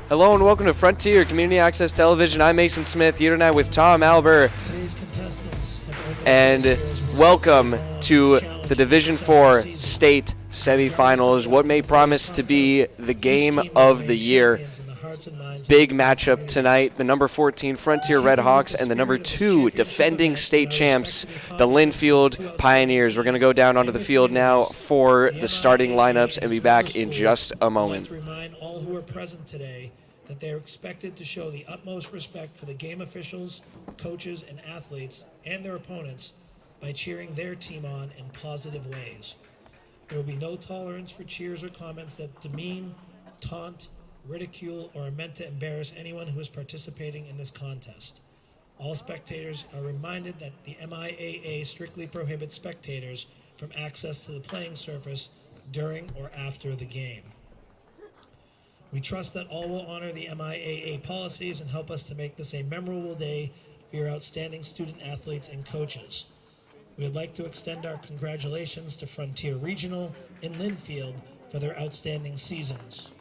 Hello and welcome to Frontier Community Access Television. I'm Mason Smith, here tonight with Tom Albert. And welcome to the Division IV State Semifinals, what may promise to be the game of the year. Big matchup tonight, the number 14 Frontier Redhawks and the number 2 defending state champs, the Lynnfield Pioneers. We're going to go down onto the field now for the starting lineups and be back in just a moment. Remind all who are present today that they are expected to show the utmost respect for the game officials, coaches, and athletes and their opponents by cheering their team on in positive ways. There will be no tolerance for cheers or comments that demean, taunt, ridicule, or are meant to embarrass anyone who is participating in this contest. All spectators are reminded that the MIAA strictly prohibits spectators from access to the playing surface during or after the game. We trust that all will honor the MIAA policies and help us to make this a memorable day for your outstanding student athletes and coaches. We would like to extend our congratulations to Frontier Regional in Lynnfield for their outstanding seasons.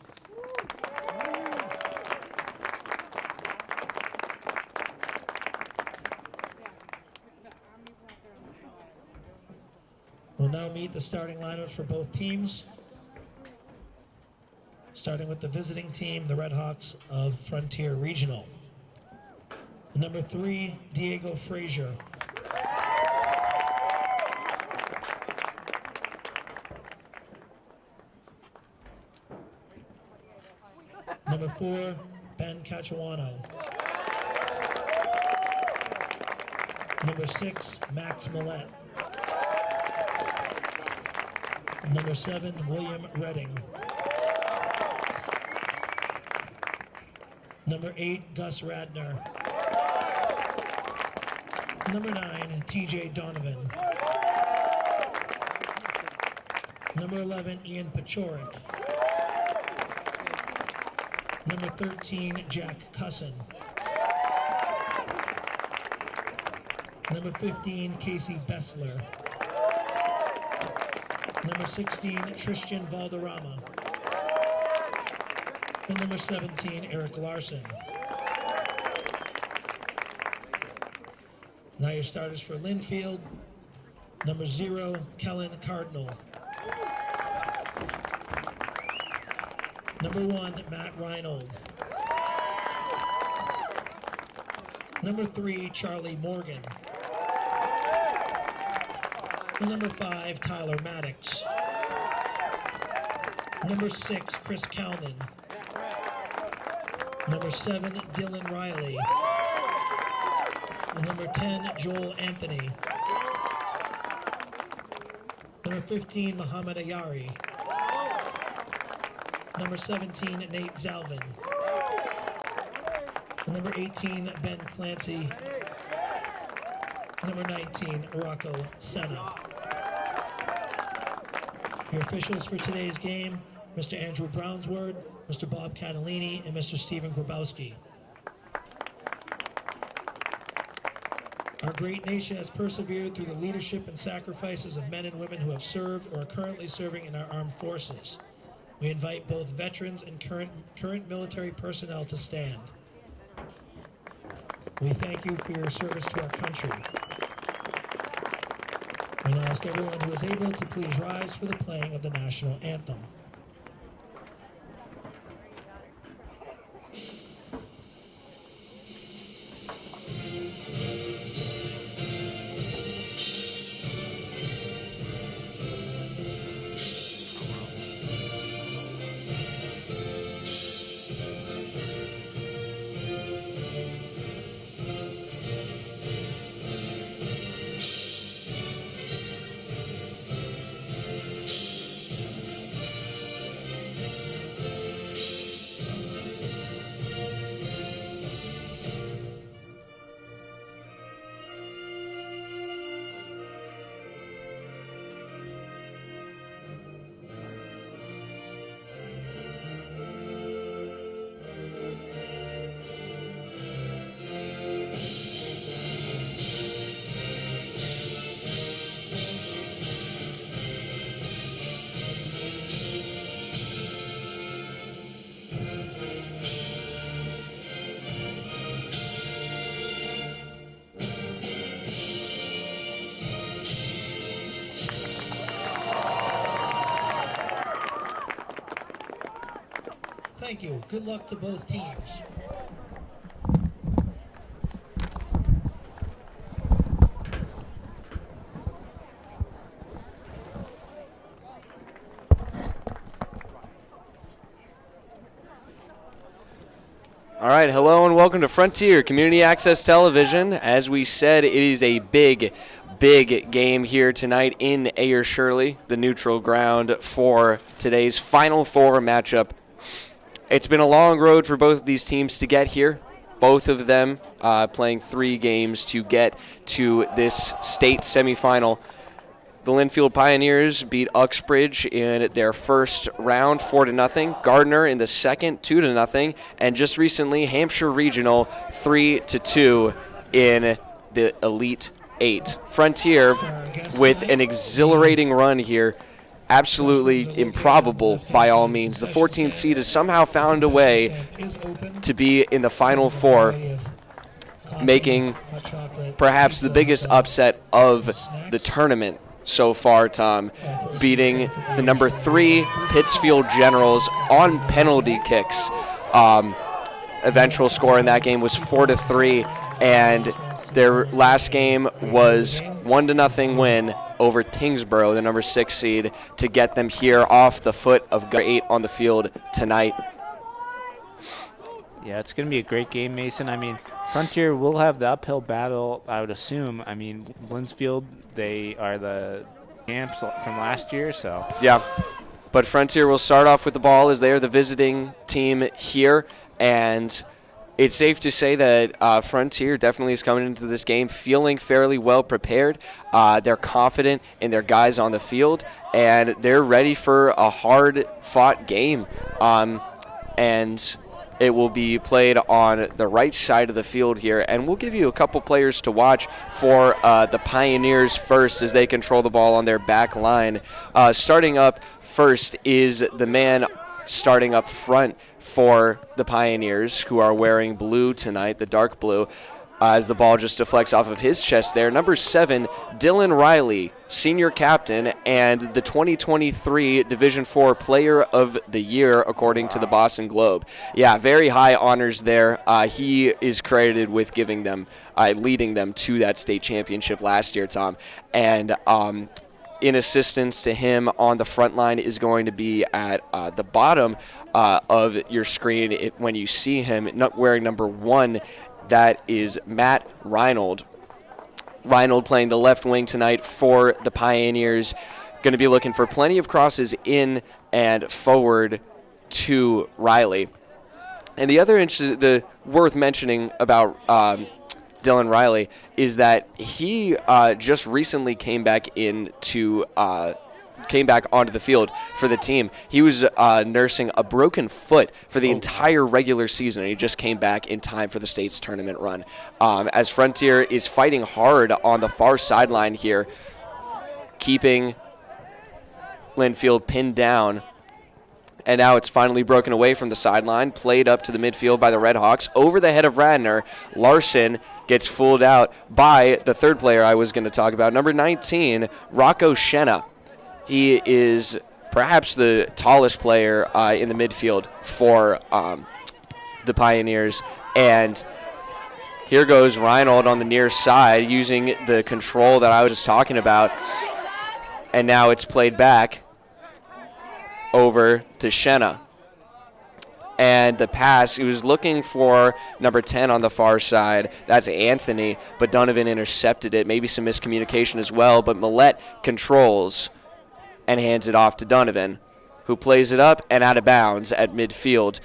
We'll now meet the starting lineups for both teams. Starting with the visiting team, the Redhawks of Frontier Regional. Number 3, Diego Frazier. Number 4, Ben Cachuano. Number 6, Max Millette. Number 7, William Redding. Number 8, Gus Radner. Number 9, TJ Donovan. Number 11, Ian Pachorik. Number 13, Jack Cusson. Number 15, Casey Bessler. Number 16, Tristan Valderrama. And number 17, Eric Larson. Now your starters for Lynnfield. Number 0, Kellen Cardinal. Number 1, Matt Reinold. Number 3, Charlie Morgan. And number 5, Tyler Maddox. Number 6, Chris Calnan. Number 7, Dylan Riley. And number 10, Joel Anthony. Number 15, Muhammad Ayari. Number 17, Nate Zalvin. And number 18, Ben Clancy. Number 19, Rocco Senna. Your officials for today's game, Mr. Andrew Brownsword, Mr. Bob Catalini, and Mr. Stephen Grabowski. Our great nation has persevered through the leadership and sacrifices of men and women who have served or are currently serving in our armed forces. We invite both veterans and current military personnel to stand. We thank you for your service to our country. And I ask everyone who is able to please rise for the playing of the national anthem. Thank you. Good luck to both teams. All right, hello and welcome to Frontier Community Access Television. As we said, it is a big game here tonight in Ayer Shirley, the neutral ground for today's Final Four matchup. It's been a long road for both of these teams to get here. Both of them playing 3 games to get to this state semifinal. The Lynnfield Pioneers beat Uxbridge in their first round 4-0, Gardner in the second 2-0, and just recently Hampshire Regional 3-2 in the Elite 8. Frontier with an exhilarating run here, absolutely improbable by all means. The 14th seed has somehow found a way to be in the Final Four, making perhaps the biggest upset of the tournament so far, Tom, beating the number 3 Pittsfield Generals on penalty kicks. Eventual score in that game was 4-3, and their last game was 1-0 win over Tingsboro, the number 6 seed, to get them here off the foot of 8 on the field tonight. Yeah, it's going to be a great game, Mason. I mean, Frontier will have the uphill battle, I would assume. I mean, Lynnfield, they are the champs from last year, so. Yeah, but Frontier will start off with the ball as they are the visiting team here, and it's safe to say that Frontier definitely is coming into this game feeling fairly well prepared. They're confident in their guys on the field, and they're ready for a hard-fought game. And it will be played on the right side of the field here, and we'll give you a couple players to watch for the Pioneers first as they control the ball on their back line. Starting up first is the man starting up front for the Pioneers, who are wearing blue tonight, the dark blue, as the ball just deflects off of his chest there. Number 7, Dylan Riley, senior captain and the 2023 Division IV Player of the Year, according to the Boston Globe. Yeah, very high honors there. He is credited with giving them, leading them to that state championship last year, Tom. And in assistance to him on the front line is going to be at the bottom of your screen when you see him not wearing number 1. That is Matt Reinold. Reinold playing the left wing tonight for the Pioneers. Going to be looking for plenty of crosses in and forward to Riley. And the other worth mentioning about Dylan Riley is that he just recently came back onto the field for the team. He was nursing a broken foot for the entire regular season, and he just came back in time for the state's tournament run. As Frontier is fighting hard on the far sideline here, keeping Lynnfield pinned down. And now it's finally broken away from the sideline, played up to the midfield by the Red Hawks. Over the head of Radner, Larson gets fooled out by the third player I was going to talk about, number 19, Rocco Shenna. He is perhaps the tallest player in the midfield for the Pioneers. And here goes Reinold on the near side using the control that I was just talking about. And now it's played back over to Shenna. And the pass, he was looking for number 10 on the far side. That's Anthony, but Donovan intercepted it. Maybe some miscommunication as well, but Millette controls and hands it off to Donovan, who plays it up and out of bounds at midfield.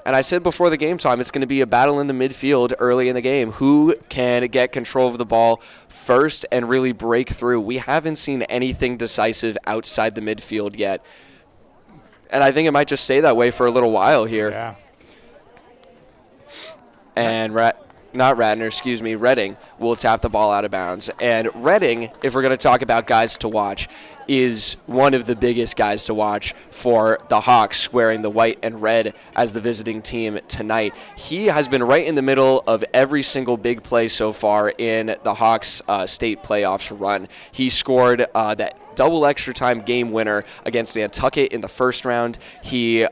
And I said before the game time, it's going to be a battle in the midfield early in the game. Who can get control of the ball first and really break through? We haven't seen anything decisive outside the midfield yet. And I think it might just stay that way for a little while here. Yeah. And Redding will tap the ball out of bounds. And Redding, if we're going to talk about guys to watch, is one of the biggest guys to watch for the Hawks, wearing the white and red as the visiting team tonight. He has been right in the middle of every single big play so far in the Hawks state playoffs run. He scored that double extra time game winner against Nantucket in the first round. He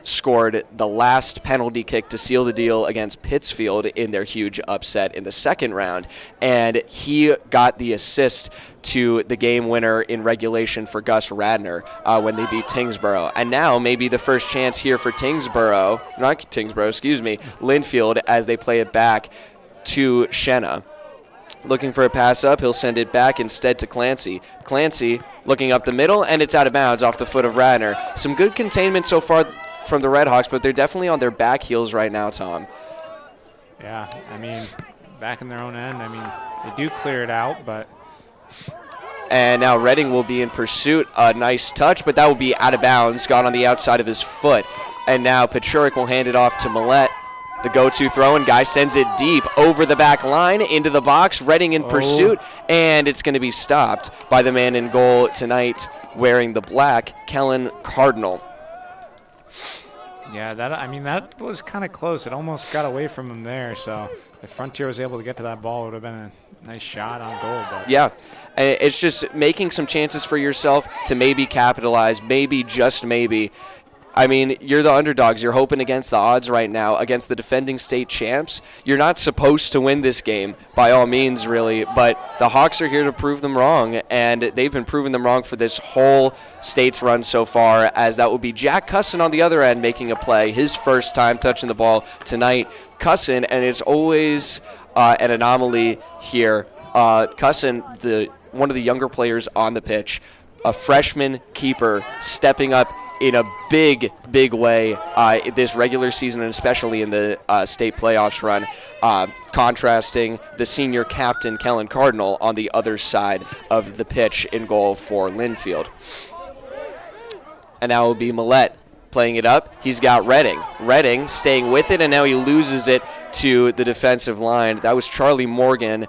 scored the last penalty kick to seal the deal against Pittsfield in their huge upset in the second round, and he got the assist to the game winner in regulation for Gus Radner when they beat Tyngsborough. And now maybe the first chance here for Lynnfield, as they play it back to Shenna. Looking for a pass up, he'll send it back instead to Clancy. Clancy looking up the middle, and it's out of bounds off the foot of Radner. Some good containment so far from the Redhawks, but they're definitely on their back heels right now, Tom. Yeah, I mean, back in their own end. I mean, they do clear it out, but... And now Redding will be in pursuit. A nice touch, but that will be out of bounds, gone on the outside of his foot. And now Pachurik will hand it off to Millette. The go-to throw-in guy sends it deep over the back line into the box. Redding in pursuit, and it's going to be stopped by the man in goal tonight wearing the black, Kellen Cardinal. Yeah, that was kind of close. It almost got away from him there, so if Frontier was able to get to that ball, it would have been a nice shot on goal. But yeah, it's just making some chances for yourself to maybe capitalize, maybe, just maybe. I mean, you're the underdogs. You're hoping against the odds right now, against the defending state champs. You're not supposed to win this game, by all means, really, but the Hawks are here to prove them wrong, and they've been proving them wrong for this whole state's run so far, as that would be Jack Cusson on the other end making a play, his first time touching the ball tonight. Cusson, and it's always an anomaly here. Cusson, one of the younger players on the pitch, a freshman keeper stepping up in a big, big way this regular season, and especially in the state playoffs run, contrasting the senior captain, Kellen Cardinal, on the other side of the pitch in goal for Lynnfield. And now it will be Millette playing it up. He's got Redding. Redding staying with it, and now he loses it to the defensive line. That was Charlie Morgan,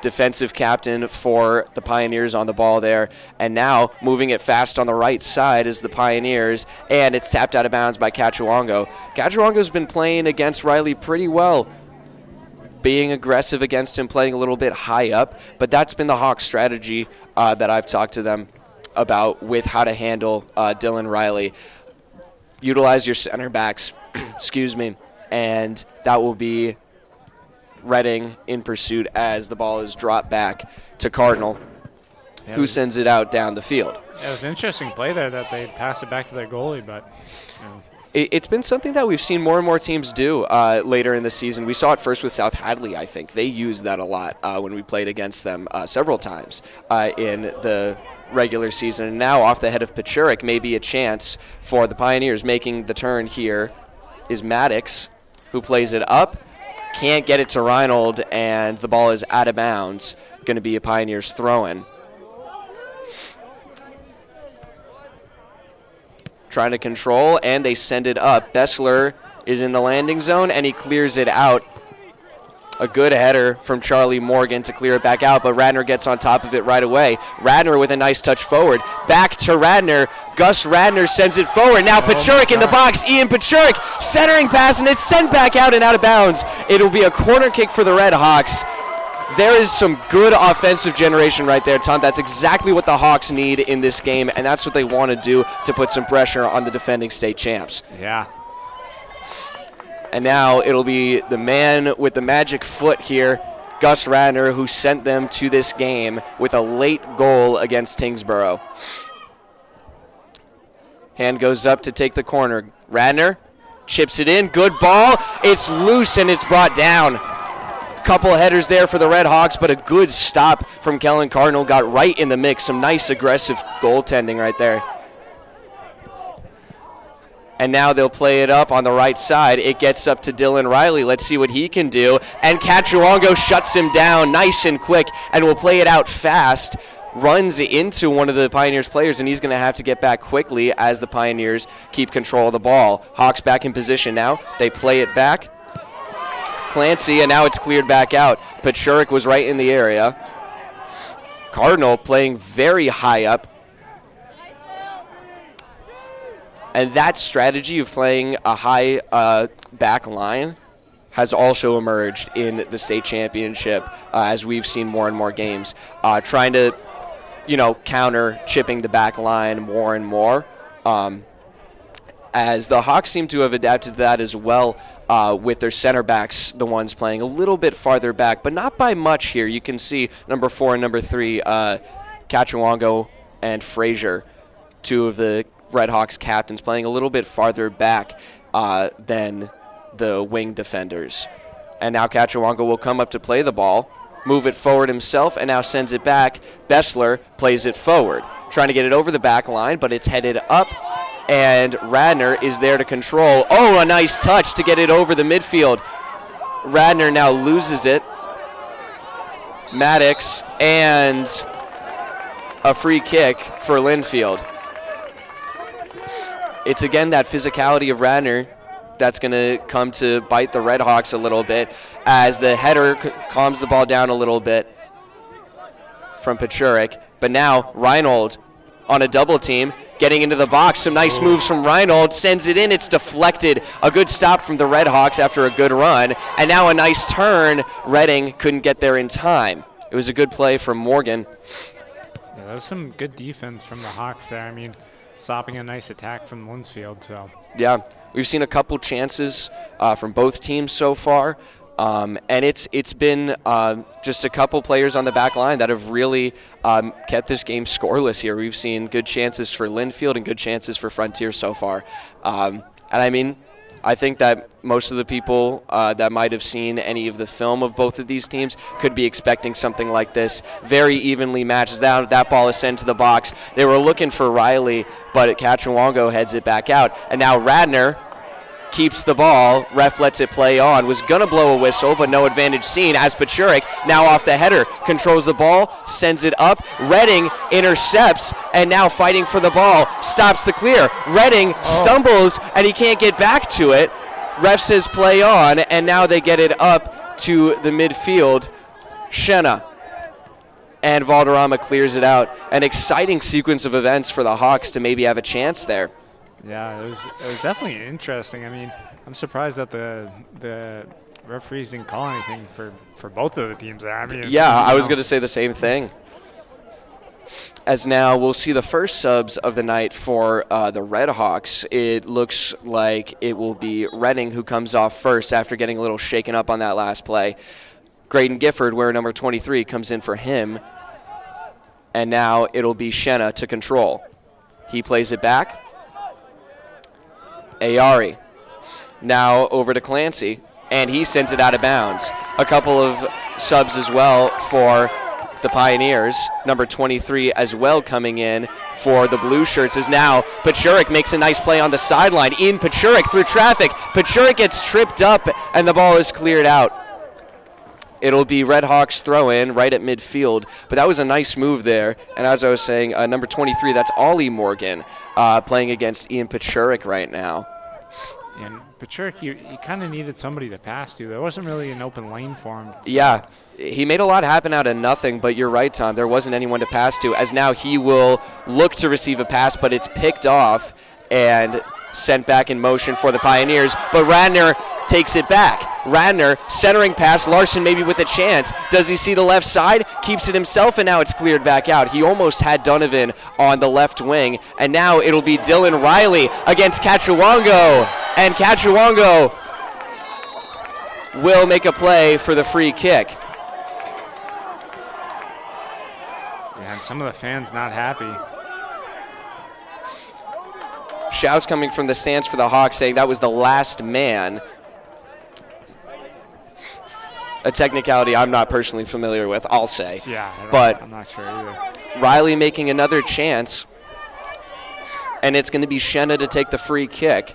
defensive captain for the Pioneers, on the ball there. And now moving it fast on the right side is the Pioneers, and it's tapped out of bounds by Cachuongo. Cachuongo's been playing against Riley pretty well, being aggressive against him, playing a little bit high up, but that's been the Hawks' strategy that I've talked to them about with how to handle Dylan Riley. Utilize your center backs, excuse me, and that will be Redding in pursuit as the ball is dropped back to Cardinal, who sends it out down the field. It was an interesting play there that they passed it back to their goalie, but it's been something that we've seen more and more teams do later in the season. We saw it first with South Hadley, I think. They used that a lot when we played against them several times in the regular season. And now off the head of Pachurik, maybe a chance for the Pioneers. Making the turn here is Maddox, who plays it up. Can't get it to Reinold, and the ball is out of bounds. Going to be a Pioneers throw-in. Trying to control, and they send it up. Bessler is in the landing zone, and he clears it out. A good header from Charlie Morgan to clear it back out, but Radner gets on top of it right away. Radner with a nice touch forward. Back to Radner. Gus Radner sends it forward. Now Pachurik in the box. Ian Pachurik centering pass, and it's sent back out and out of bounds. It'll be a corner kick for the Red Hawks. There is some good offensive generation right there, Tom. That's exactly what the Hawks need in this game, and that's what they want to do to put some pressure on the defending state champs. Yeah. And now it'll be the man with the magic foot here, Gus Radner, who sent them to this game with a late goal against Tyngsborough. Hand goes up to take the corner. Radner chips it in. Good ball. It's loose, and it's brought down. Couple headers there for the Red Hawks, but a good stop from Kellen Cardinal. Got right in the mix. Some nice aggressive goaltending right there. And now they'll play it up on the right side. It gets up to Dylan Riley. Let's see what he can do. And Cachuongo shuts him down nice and quick and will play it out fast. Runs into one of the Pioneers players, and he's going to have to get back quickly as the Pioneers keep control of the ball. Hawks back in position now. They play it back. Clancy, and now it's cleared back out. Pachurik was right in the area. Cardinal playing very high up. And that strategy of playing a high back line has also emerged in the state championship as we've seen more and more games. Trying to counter chipping the back line more and more. As the Hawks seem to have adapted to that as well with their center backs, the ones playing a little bit farther back, but not by much here. You can see number 4 and number 3, Kachuango and Frazier, two of the Red Hawks captains, playing a little bit farther back than the wing defenders. And now Kachuango will come up to play the ball, move it forward himself, and now sends it back. Bessler plays it forward, trying to get it over the back line, but it's headed up. And Radner is there to control. Oh, a nice touch to get it over the midfield. Radner now loses it. Maddox, and a free kick for Lynnfield. It's again that physicality of Radner that's going to come to bite the Red Hawks a little bit as the header calms the ball down a little bit from Pachurik. But now Reinhold on a double team, getting into the box. Some nice moves from Reinhold, sends it in. It's deflected. A good stop from the Red Hawks after a good run. And now a nice turn. Redding couldn't get there in time. It was a good play from Morgan. Yeah, that was some good defense from the Hawks there. I mean, stopping a nice attack from Lynnfield. So yeah, we've seen a couple chances from both teams so far. And it's been just a couple players on the back line that have really kept this game scoreless here. We've seen good chances for Lynnfield and good chances for Frontier so far. And I mean, I think that most of the people that might have seen any of the film of both of these teams could be expecting something like this. Very evenly matches down. That ball is sent to the box. They were looking for Riley, but Kachuango heads it back out. And now Radner keeps the ball. Ref lets it play on. Was going to blow a whistle, but no advantage seen as Pachurik, now off the header, controls the ball, sends it up. Redding intercepts, and now fighting for the ball. Stops the clear. Redding stumbles, and he can't get back to it. Ref says play on, and now they get it up to the midfield. Shenna. And Valderrama clears it out. An exciting sequence of events for the Hawks to maybe have a chance there. yeah, it was definitely interesting. I mean, I'm surprised that the referees didn't call anything for both of the teams there. I mean, yeah, I was going to say the same thing. As now we'll see the first subs of the night for the Red Hawks. It looks like it will be Redding who comes off first after getting a little shaken up on that last play. Graydon Gifford, wearing number 23, comes in for him. And now it'll be Shenna to control. He plays it back. Ayari. Now over to Clancy, and he sends it out of bounds. A couple of subs as well for the Pioneers. Number 23 as well coming in for the blue shirts is now Pachurik makes a nice play on the sideline. In Pachurik through traffic. Pachurik gets tripped up, and the ball is cleared out. It'll be Red Hawks throw in right at midfield, but that was a nice move there. And as I was saying, number 23, that's Ollie Morgan playing against Ian Pachurik right now. And Pachurik, he kind of needed somebody to pass to. There wasn't really an open lane for him. So. Yeah, he made a lot happen out of nothing, but you're right, Tom. There wasn't anyone to pass to, as now he will look to receive a pass, but it's picked off and sent back in motion for the Pioneers. But Radner takes it back. Radner centering pass. Larson maybe with a chance. Does he see the left side? Keeps it himself, and now it's cleared back out. He almost had Donovan on the left wing, and now it'll be Dylan Riley against Kachuango. And Kachuango will make a play for the free kick. Yeah, and some of the fans not happy. Shouts coming from the stands for the Hawks saying that was the last man. A technicality I'm not personally familiar with, I'll say. Yeah, but I'm not sure either. Riley making another chance, and it's going to be Shenna to take the free kick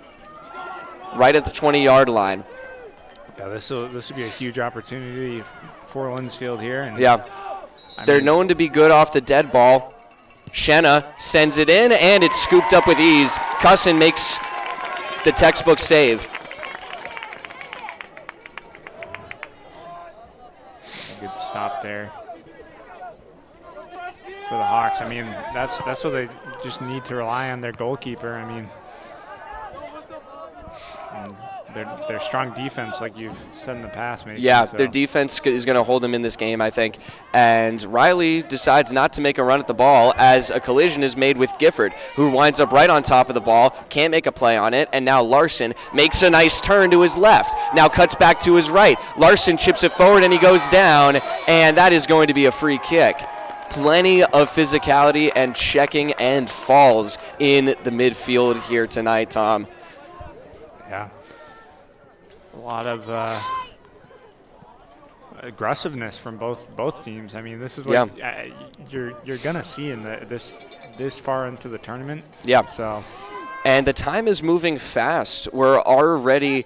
right at the 20-yard line. Yeah, this will be a huge opportunity for Lynnfield here. And yeah, they're known to be good off the dead ball. Shenna sends it in, and it's scooped up with ease. Cusson makes the textbook save. Good stop there for the Hawks. I mean, that's what they just need to rely on their goalkeeper. I mean, their strong defense, like you've said in the past, Mason. Yeah, so. their defense is going to hold them in this game, I think. And Riley decides not to make a run at the ball as a collision is made with Gifford, who winds up right on top of the ball, can't make a play on it, and now Larson makes a nice turn to his left, now cuts back to his right. Larson chips it forward, and he goes down, and that is going to be a free kick. Plenty of physicality and checking and falls in the midfield here tonight, Tom. Yeah. A lot of aggressiveness from both teams. I mean, this is what you're gonna see in this far into the tournament. Yeah. So. And the time is moving fast. We're already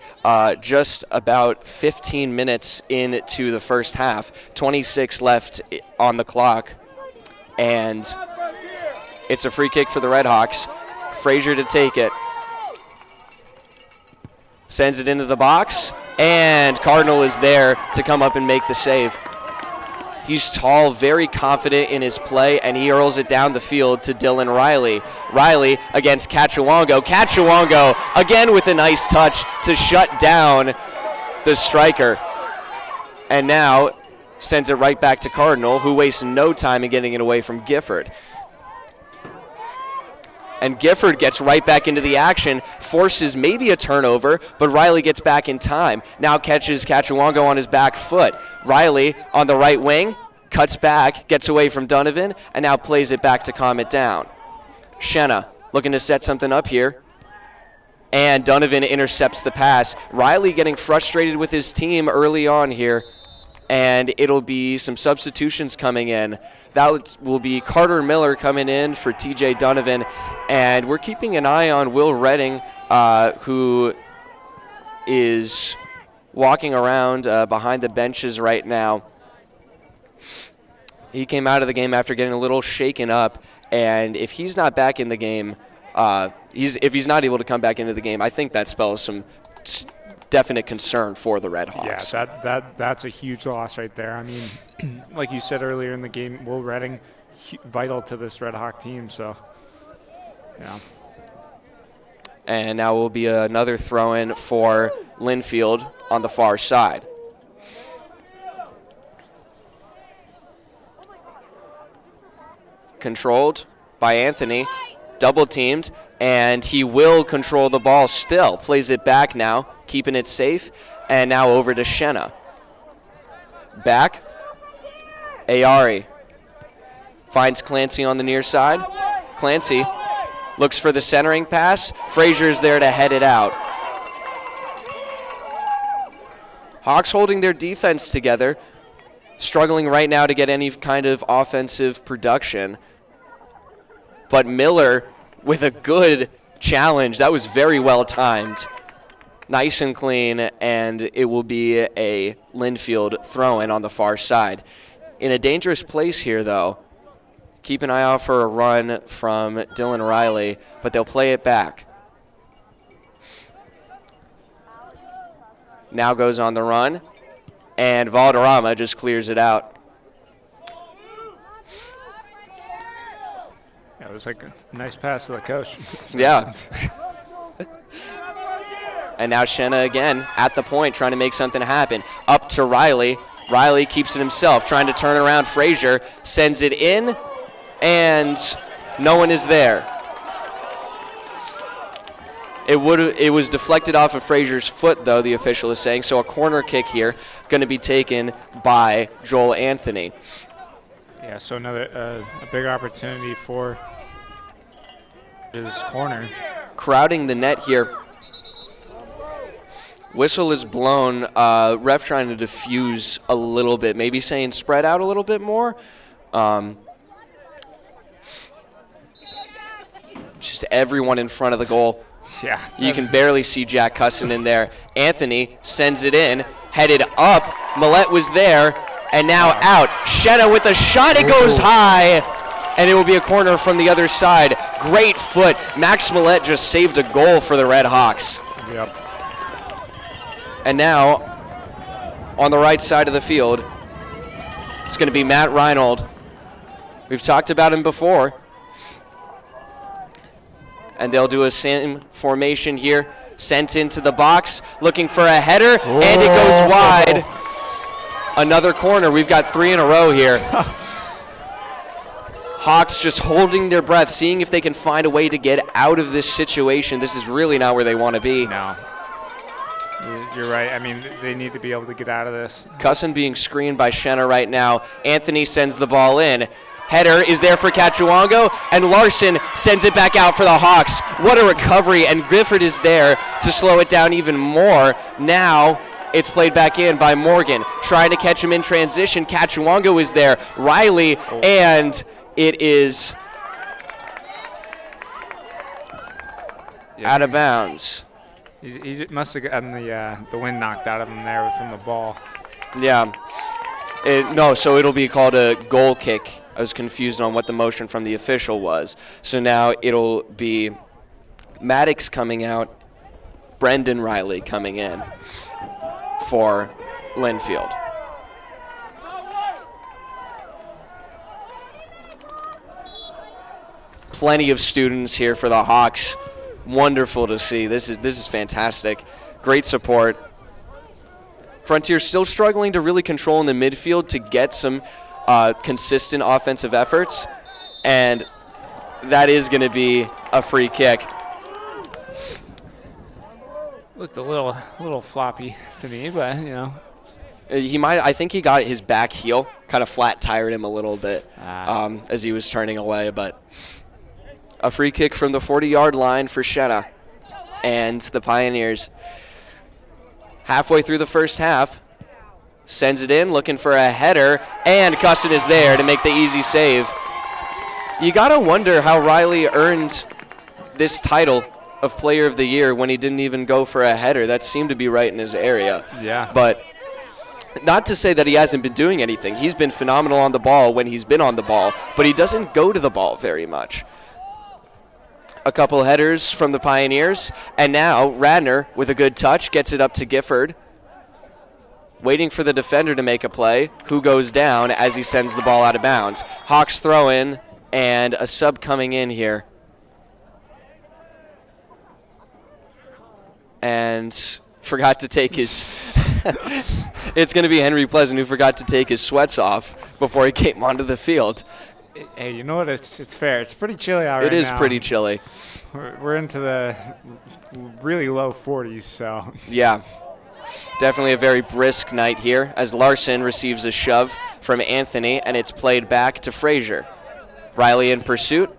just about 15 minutes into the first half. 26 left on the clock. And it's a free kick for the Redhawks. Frazier to take it. Sends it into the box. And Cardinal is there to come up and make the save. He's tall, very confident in his play, and he hurls it down the field to Dylan Riley. Riley against Cachuongo. Cachuongo again with a nice touch to shut down the striker. And now sends it right back to Cardinal, who wastes no time in getting it away from Gifford. And Gifford gets right back into the action, forces maybe a turnover, but Riley gets back in time. Now catches Cachuongo on his back foot. Riley on the right wing, cuts back, gets away from Donovan, and now plays it back to calm it down. Shenna looking to set something up here. And Donovan intercepts the pass. Riley getting frustrated with his team early on here. And it'll be some substitutions coming in. That will be Carter Miller coming in for TJ Donovan. And we're keeping an eye on Will Redding, who is walking around behind the benches right now. He came out of the game after getting a little shaken up. And if he's not back in the game, if he's not able to come back into the game, I think that spells some definite concern for the Redhawks. Yeah, that's a huge loss right there. I mean, like you said earlier in the game, Will Redding, vital to this Redhawk team. So, yeah. And now will be another throw-in for Lynnfield on the far side. Controlled by Anthony, double-teamed, and he will control the ball still. Plays it back now, keeping it safe, and now over to Shenna. Back, Ayari finds Clancy on the near side. Clancy looks for the centering pass. Frazier's there to head it out. Hawks holding their defense together, struggling right now to get any kind of offensive production. But Miller with a good challenge. That was very well timed. Nice and clean, and it will be a Lynnfield throw-in on the far side. In a dangerous place here, though. Keep an eye out for a run from Dylan Riley, but they'll play it back. Now goes on the run, and Valderrama just clears it out. Yeah, it was like a nice pass to the coach. Yeah. And now Shenna again at the point trying to make something happen. Up to Riley. Riley keeps it himself, trying to turn around Frazier. Sends it in, and no one is there. It was deflected off of Frazier's foot, though, the official is saying. So a corner kick here going to be taken by Joel Anthony. Yeah, so another a big opportunity for his corner. Crowding the net here. Whistle is blown. Ref trying to diffuse a little bit, maybe saying spread out a little bit more. Just everyone in front of the goal. Yeah. You can barely see Jack Cusson in there. Anthony sends it in, headed up. Millette was there, and now out. Shenna with a shot. It goes high, and it will be a corner from the other side. Great foot. Max Millette just saved a goal for the Red Hawks. Yep. And now, on the right side of the field, it's going to be Matt Reinold. We've talked about him before. And they'll do a same formation here. sent into the box, looking for a header, and it goes wide. Another corner. We've got 3 in a row here. Hawks just holding their breath, seeing if they can find a way to get out of this situation. This is really not where they want to be. No. You're right. I mean, they need to be able to get out of this. Cusson being screened by Shenna right now. Anthony sends the ball in. Header is there for Cachuango, and Larson sends it back out for the Hawks. What a recovery, and Grifford is there to slow it down even more. Now it's played back in by Morgan, trying to catch him in transition. Cachuango is there, Riley, and it is out of bounds. He must have gotten the wind knocked out of him there from the ball. Yeah. No, so it'll be called a goal kick. I was confused on what the motion from the official was. So now it'll be Maddox coming out, Brendan Riley coming in for Lynnfield. Plenty of students here for the Hawks. Wonderful to see. This is fantastic. Great support. Frontier still struggling to really control in the midfield to get some consistent offensive efforts, and that is going to be a free kick. Looked a little floppy to me, but you know. I think he got his back heel kind of flat tired him a little bit as he was turning away, but a free kick from the 40-yard line for Shenna and the Pioneers. Halfway through the first half, sends it in, looking for a header, and Cusson is there to make the easy save. You got to wonder how Riley earned this title of Player of the Year when he didn't even go for a header. That seemed to be right in his area. Yeah. But not to say that he hasn't been doing anything. He's been phenomenal on the ball when he's been on the ball, but he doesn't go to the ball very much. A couple headers from the Pioneers, and now Radner with a good touch gets it up to Gifford, waiting for the defender to make a play, who goes down as he sends the ball out of bounds. Hawks throw in, and a sub coming in here. And forgot to take his it's going to be Henry Pleasant who forgot to take his sweats off before he came onto the field. Hey, you know what? It's fair. It's pretty chilly out right now. It is pretty chilly. We're into the really low 40s, so. Yeah, definitely a very brisk night here as Larson receives a shove from Anthony, and it's played back to Frazier. Riley in pursuit,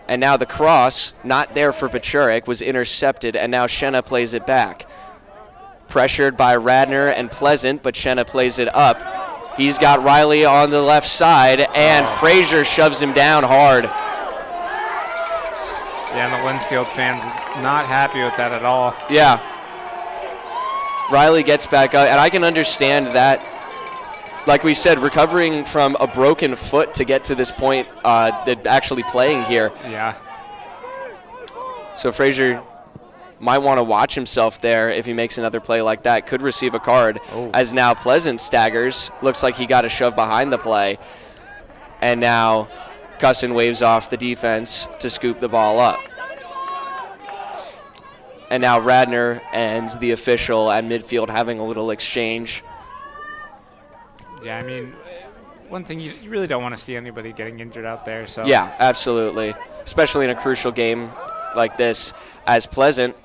and now the cross, not there for Pachurik, was intercepted, and now Shenna plays it back. Pressured by Radner and Pleasant, but Shenna plays it up. He's got Riley on the left side, and Frazier shoves him down hard. Yeah, and the Lynnfield fans not happy with that at all. Yeah. Riley gets back up, and I can understand that. Like we said, recovering from a broken foot to get to this point, actually playing here. Yeah. So Frazier might want to watch himself there if he makes another play like that. Could receive a card as now Pleasant staggers. Looks like he got a shove behind the play. And now Cusson waves off the defense to scoop the ball up. And now Radner and the official at midfield having a little exchange. Yeah, I mean, one thing, you really don't want to see anybody getting injured out there. So Yeah, absolutely. Especially in a crucial game like this, as Pleasant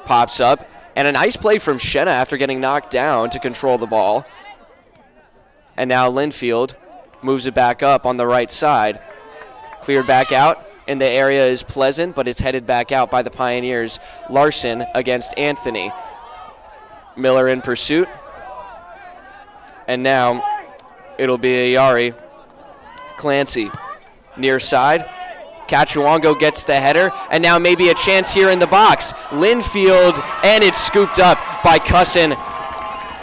pops up. And a nice play from Shenna after getting knocked down to control the ball. And now Lynnfield moves it back up on the right side. Cleared back out. In the area is Pleasant, but it's headed back out by the Pioneers. Larson against Anthony. Miller in pursuit. And now it'll be Ayari. Clancy near side. Cachuango gets the header, and now maybe a chance here in the box. Lynnfield, and it's scooped up by Cusson.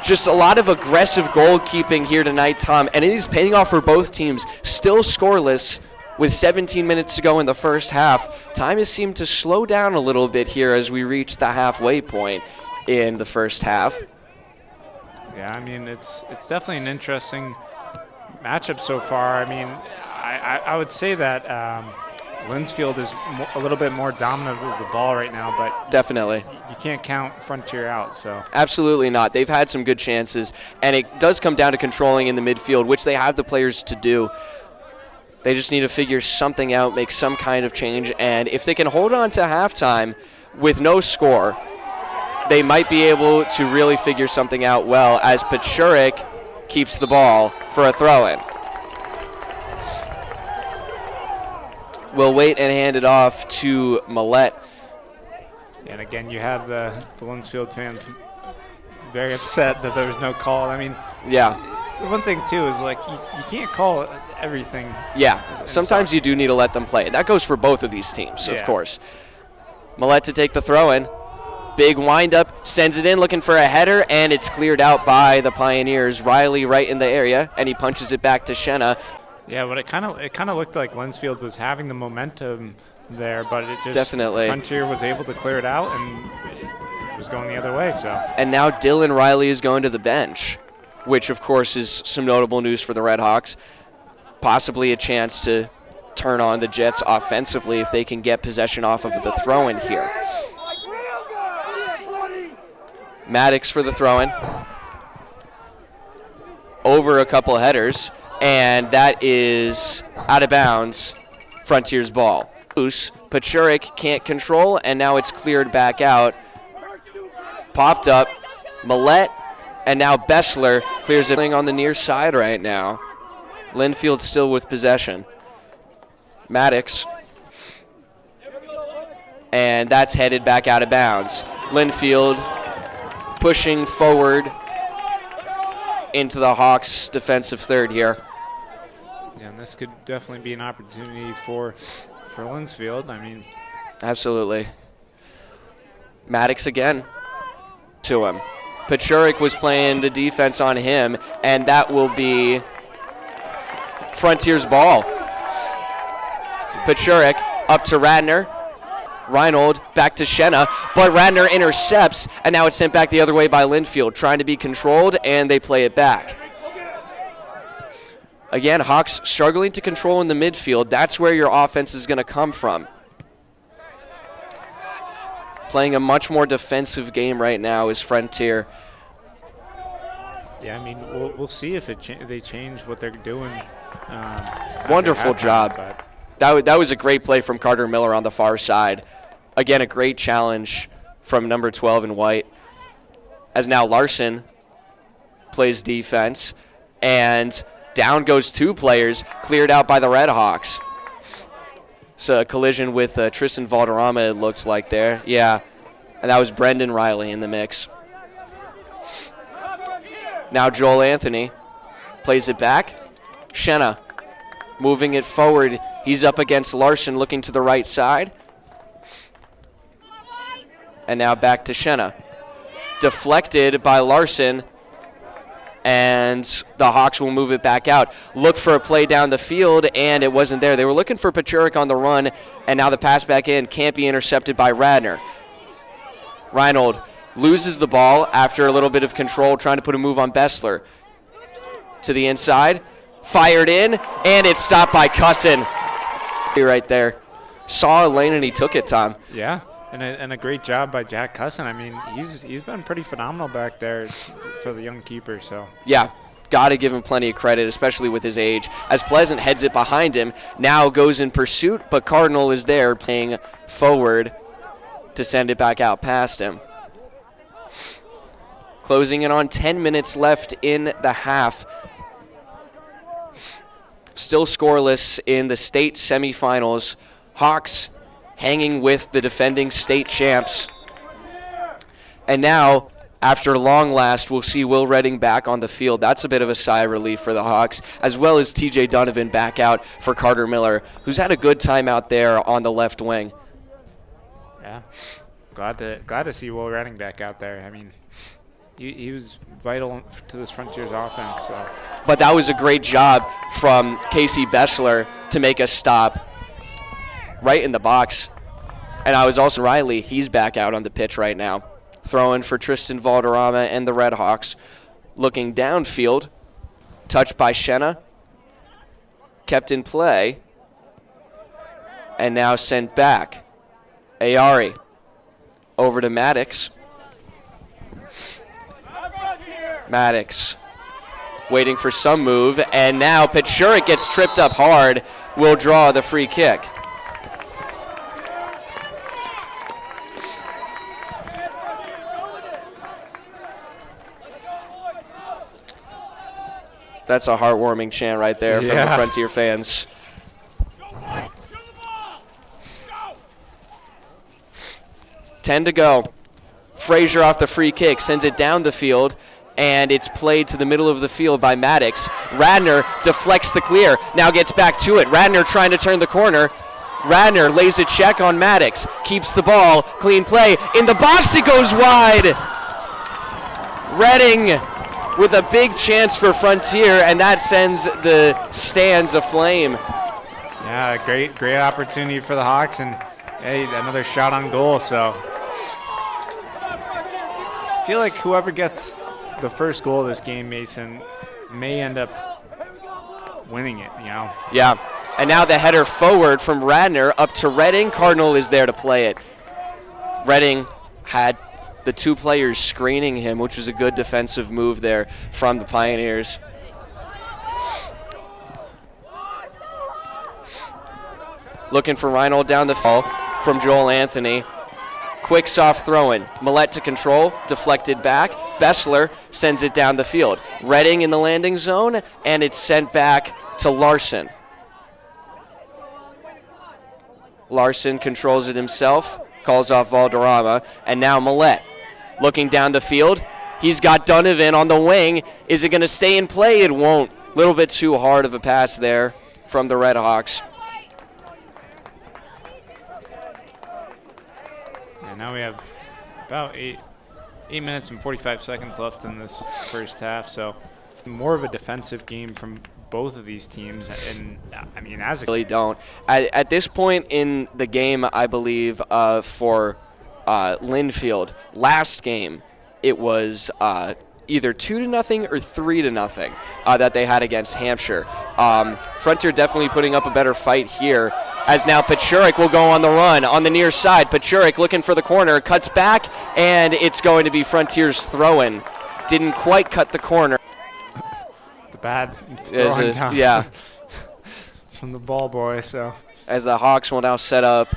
Just a lot of aggressive goalkeeping here tonight, Tom, and it is paying off for both teams. Still scoreless with 17 minutes to go in the first half. Time has seemed to slow down a little bit here as we reach the halfway point in the first half. Yeah, I mean, it's definitely an interesting matchup so far. I mean, I would say that Lynnfield is a little bit more dominant with the ball right now, but Definitely. you can't count Frontier out. So Absolutely not. They've had some good chances, and it does come down to controlling in the midfield, which they have the players to do. They just need to figure something out, make some kind of change, and if they can hold on to halftime with no score, they might be able to really figure something out well as Pachurik keeps the ball for a throw-in. We'll wait and hand it off to Millette. And again, you have the Lynnfield fans very upset that there was no call. I mean, Yeah. the one thing, too, is like you can't call everything. Yeah, sometimes you do need to let them play. That goes for both of these teams, of Yeah. course. Millette to take the throw-in. Big windup, sends it in, looking for a header, and it's cleared out by the Pioneers. Riley right in the area, and he punches it back to Shenna. Yeah, but it kind of looked like Lynnfield was having the momentum there, but it just Definitely. Frontier was able to clear it out, and it was going the other way. So And now Dylan Riley is going to the bench, which, of course, is some notable news for the Redhawks. Possibly a chance to turn on the Jets offensively if they can get possession off of the throw-in here. Maddox for the throw-in. Over a couple headers, and that is out of bounds. Frontier's ball. Pachurik can't control, and now it's cleared back out. Popped up. Millette, and now Bessler clears it on the near side right now. Lynnfield still with possession. Maddox. And that's headed back out of bounds. Lynnfield pushing forward into the Hawks' defensive third here. yeah, and this could definitely be an opportunity for Lynnfield. I mean, Absolutely. Maddox again to him. Pachurik was playing the defense on him, and that will be Frontier's ball. Pachurik up to Radner. Reinold back to Shenna, but Radner intercepts, and now it's sent back the other way by Lynnfield, trying to be controlled, and they play it back. Again, Hawks struggling to control in the midfield. That's where your offense is going to come from. Playing a much more defensive game right now is Frontier. yeah, I mean, we'll see if they change what they're doing. Wonderful after halftime, job. but That was a great play from Carter Miller on the far side. Again, a great challenge from number 12 in white. As now Larson plays defense, and down goes two players, cleared out by the Redhawks. So a collision with Tristan Valderrama, it looks like there. Yeah, and that was Brendan Riley in the mix. Now Joel Anthony plays it back. Shenna moving it forward. He's up against Larson, looking to the right side. And now back to Shenna. Deflected by Larson, and the Hawks will move it back out. Look for a play down the field, and it wasn't there. They were looking for Pachurik on the run, and now the pass back in can't be intercepted by Radner. Reinold loses the ball after a little bit of control, trying to put a move on Bessler. To the inside, fired in, and it's stopped by Cusson. Right there. Saw a lane, and he took it, Tom. yeah, and a great job by Jack Cusson. I mean, he's been pretty phenomenal back there for the young keeper. So Yeah, got to give him plenty of credit, especially with his age. As Pleasant heads it behind him, now goes in pursuit, but Cardinal is there playing forward to send it back out past him. Closing in on 10 minutes left in the half. Still scoreless in the state semifinals. Hawks hanging with the defending state champs. And now, after long last, we'll see Will Redding back on the field. That's a bit of a sigh of relief for the Hawks, as well as TJ Donovan back out for Carter Miller, who's had a good time out there on the left wing. yeah, glad to see Will Redding back out there. I mean, he was vital to this Frontiers offense. So. But that was a great job from Casey Bessler to make a stop right in the box. And I was also Riley. He's back out on the pitch right now. Throwing for Tristan Valderrama and the Redhawks. Looking downfield. Touched by Shenna. Kept in play. And now sent back. Ayari over to Maddox. Maddox waiting for some move, and now Pachurik gets tripped up hard, will draw the free kick. That's a heartwarming chant right there from the Frontier fans. Ten to go. Frazier off the free kick, sends it down the field, and it's played to the middle of the field by Maddox. Radner deflects the clear, now gets back to it. Radner trying to turn the corner. Radner lays a check on Maddox, keeps the ball, clean play. In the box, it goes wide. Redding with a big chance for Frontier, and that sends the stands aflame. Yeah, great opportunity for the Hawks, and hey, another shot on goal, so I feel like whoever gets the first goal of this game, Mason, may end up winning it, you know? Yeah, and now the header forward from Radner up to Redding. Cardinal is there to play it. Redding had the two players screening him, which was a good defensive move there from the Pioneers. Looking for Reinhold down the field from Joel Anthony. Quick soft throw-in. Millette to control, deflected back. Bessler sends it down the field. Redding in the landing zone, and it's sent back to Larson. Larson controls it himself, calls off Valderrama, and now Millette looking down the field. He's got Donovan on the wing. Is it going to stay in play? It won't. A little bit too hard of a pass there from the Red Hawks. Now we have about 8 minutes and 45 seconds left in this first half, so more of a defensive game from both of these teams. And I mean, as a really don't. At this point in the game, I believe for Lynnfield, last game it was either 2-0 or 3-0 that they had against Hampshire. Frontier definitely putting up a better fight here, as now Pachurik will go on the run on the near side. Pachurik looking for the corner, cuts back, and it's going to be Frontier's throw-in. Didn't quite cut the corner. The bad throwing down yeah. from the ball boy. So as the Hawks will now set up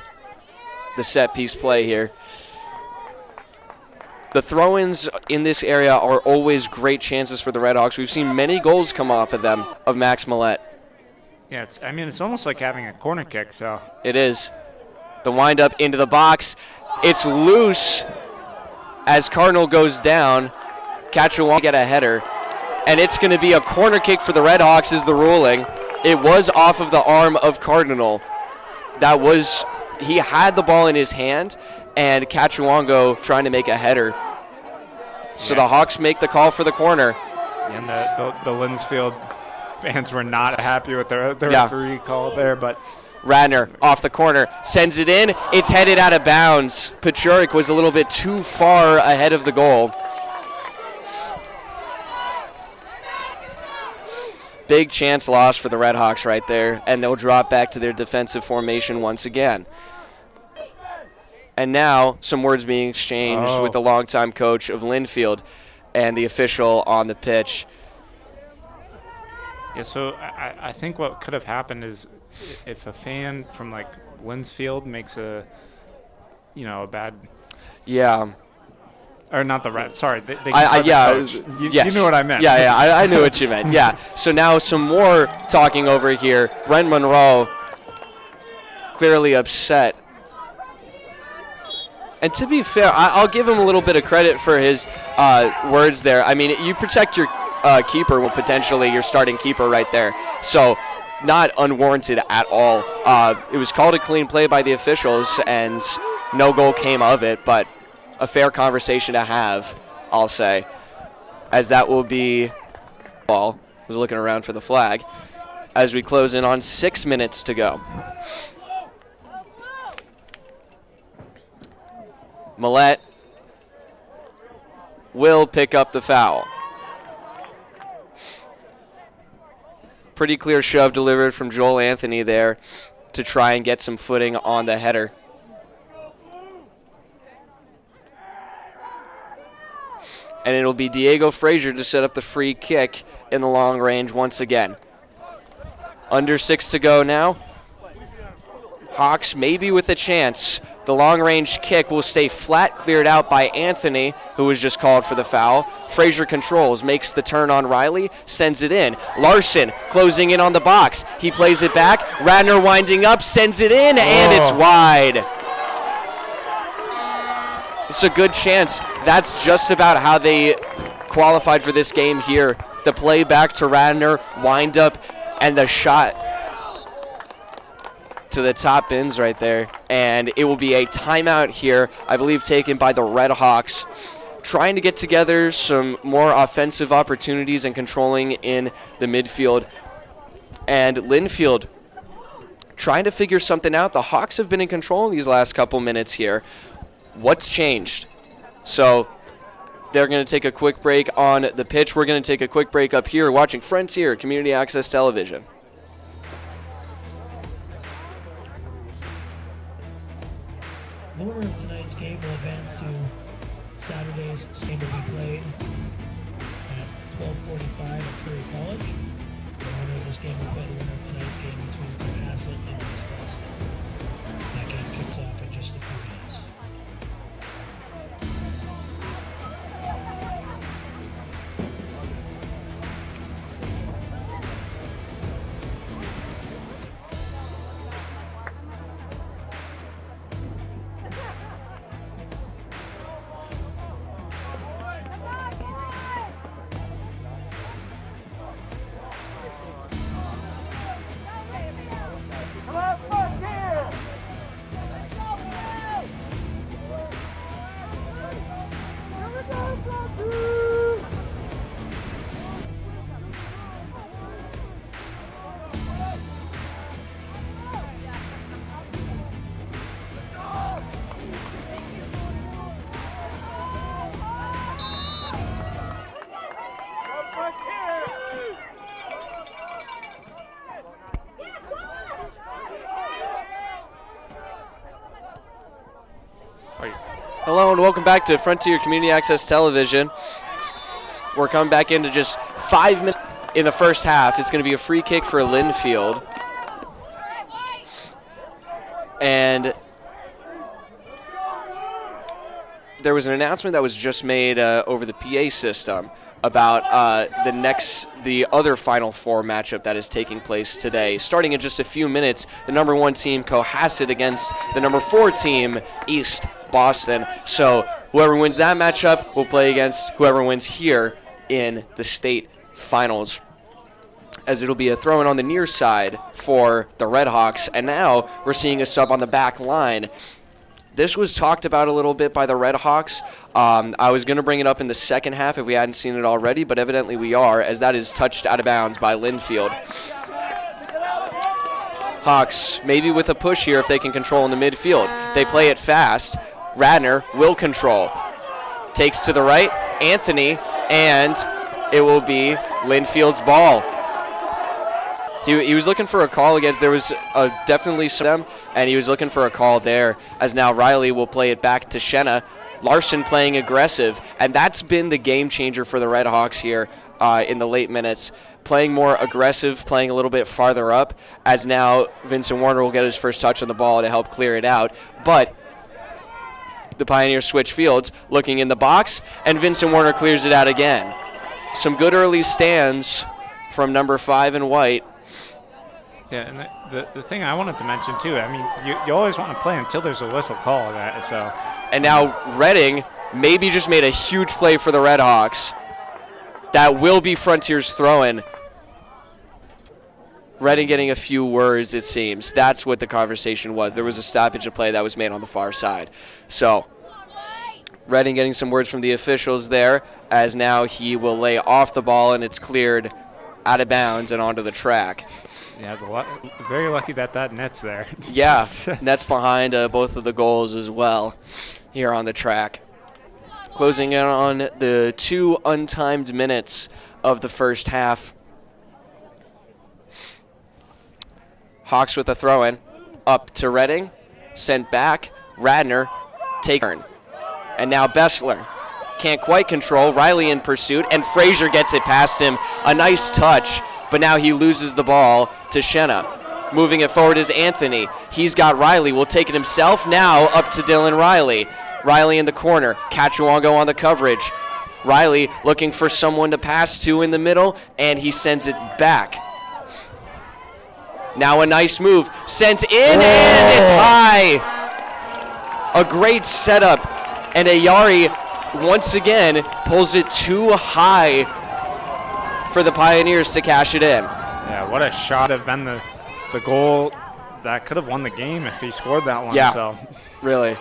the set-piece play here. The throw-ins in this area are always great chances for the Red Hawks. We've seen many goals come off of them, of Max Millette. Yeah, it's almost like having a corner kick. So it is. The wind-up into the box. It's loose as Cardinal goes down. Catcher won't get a header. And it's going to be a corner kick for the Red Hawks is the ruling. It was off of the arm of Cardinal. He had the ball in his hand, and Kachuango trying to make a header. So the Hawks make the call for the corner. And the Lynnfield fans were not happy with the referee call there, but Radner off the corner, sends it in. It's headed out of bounds. Pachurik was a little bit too far ahead of the goal. Big chance lost for the Red Hawks right there, and they'll drop back to their defensive formation once again. And now some words being exchanged with the longtime coach of Lynnfield and the official on the pitch. Yeah, so I think what could have happened is if a fan from like Lynnfield makes a bad. Yeah. Or not the Red. Sorry, they yes. You knew what I meant. Yeah, I knew what you meant. Yeah. So now some more talking over here. Ren Monroe clearly upset. And to be fair, I'll give him a little bit of credit for his words there. I mean, you protect your keeper, well, potentially your starting keeper right there. So not unwarranted at all. It was called a clean play by the officials, and no goal came of it, but a fair conversation to have, I'll say, as that will be ball. I was looking around for the flag as we close in on 6 minutes to go. Millette will pick up the foul. Pretty clear shove delivered from Joel Anthony there. to try and get some footing on the header. And it'll be Diego Frazier to set up the free kick in the long range once again. Under 6 to go now. Hawks maybe with a chance. The long-range kick will stay flat, cleared out by Anthony, who was just called for the foul. Frazier controls, makes the turn on Riley, sends it in. Larson closing in on the box. He plays it back. Radner winding up, sends it in, and it's wide. It's a good chance. That's just about how they qualified for this game here. The play back to Radner, wind up, and the shot to the top bins right there. And it will be a timeout here, I believe taken by the Red Hawks, trying to get together some more offensive opportunities and controlling in the midfield. And Lynnfield trying to figure something out. The Hawks have been in control in these last couple minutes here. What's changed? So they're going to take a quick break on the pitch. We're going to take a quick break up here watching Frontier Community Access Television. The winner of tonight's game will advance to Saturday's game to be played at 12:45 at Curry College. The winner of this game will play the winner of tonight's game between Cohasset and West Boston. That game kicks off in just a few minutes. Hello and welcome back to Frontier Community Access Television. We're coming back into just 5 minutes in the first half. It's going to be a free kick for Lynnfield. And there was an announcement that was just made over the PA system about the other Final Four matchup that is taking place today. Starting in just a few minutes, the number 1 team Cohasset against the number 4 team East Boston. So whoever wins that matchup will play against whoever wins here in the state finals, as it'll be a throw-in on the near side for the Red Hawks. And now we're seeing a sub on the back line. This was talked about a little bit by the Red Hawks. I was going to bring it up in the second half if we hadn't seen it already, but evidently we are, as that is touched out of bounds by Lynnfield. Hawks maybe with a push here if they can control in the midfield. They play it fast. Radner will control. Takes to the right, Anthony, and it will be Lynnfield's ball. He was looking for a call against, there was definitely some, and he was looking for a call there, as now Riley will play it back to Shenna. Larson playing aggressive, and that's been the game changer for the Red Hawks here in the late minutes. Playing more aggressive, playing a little bit farther up, as now Vincent Warner will get his first touch on the ball to help clear it out. But the Pioneers switch fields, looking in the box, and Vincent Warner clears it out again. Some good early stands from number 5 in white. Yeah, and the thing I wanted to mention too, I mean, you always want to play until there's a whistle call of that. So. And now Reading maybe just made a huge play for the Red Hawks. That will be Frontier's throw-in. Reading getting a few words, it seems. That's what the conversation was. There was a stoppage of play that was made on the far side. So Reading getting some words from the officials there, as now he will lay off the ball and it's cleared out of bounds and onto the track. Yeah, very lucky that net's there. Yeah, net's behind both of the goals as well here on the track. Closing in on the 2 untimed minutes of the first half. Hawks with a throw-in. up to Redding, sent back, Radner, take turn. And now Bessler can't quite control, Riley in pursuit, and Frazier gets it past him. A nice touch, but now he loses the ball to Shenna. Moving it forward is Anthony. He's got Riley, will take it himself, now up to Dylan Riley. Riley in the corner, Cachuongo on the coverage. Riley looking for someone to pass to in the middle, and he sends it back. Now a nice move, sent in, and it's high. A great setup, and Ayari once again pulls it too high for the Pioneers to cash it in. Yeah, what a shot have been the goal that could have won the game if he scored that one. Yeah, so. Really.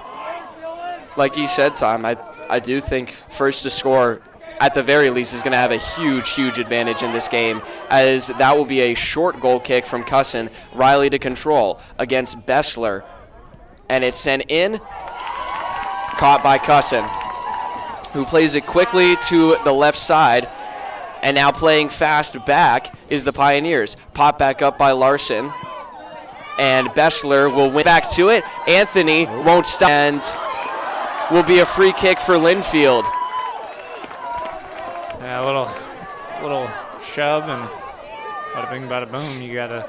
Like you said, Tom, I do think first to score, at the very least, is going to have a huge advantage in this game, as that will be a short goal kick from Cusson. Riley to control against Bessler, and it's sent in, caught by Cusson, who plays it quickly to the left side, and now playing fast back is the Pioneers. Pop back up by Larson, and Bessler will win back to it. Anthony won't stop, and will be a free kick for Lynnfield. Yeah, a little shove, and bada bing, bada boom. You got a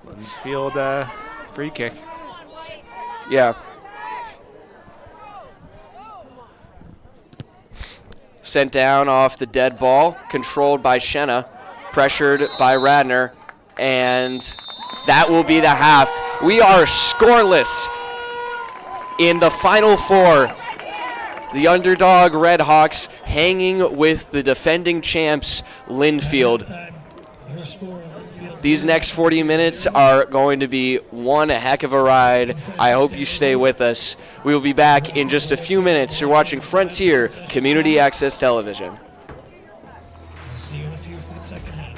Lynnfield free kick. Yeah. Sent down off the dead ball, controlled by Shenna, pressured by Radner, and that will be the half. We are scoreless in the Final Four. The underdog Redhawks hanging with the defending champs, Lynnfield. Your score, Lynnfield. These next 40 minutes are going to be one heck of a ride. I hope you stay with us. We will be back in just a few minutes. You're watching Frontier Community Access Television. We'll see you in a few for the second half.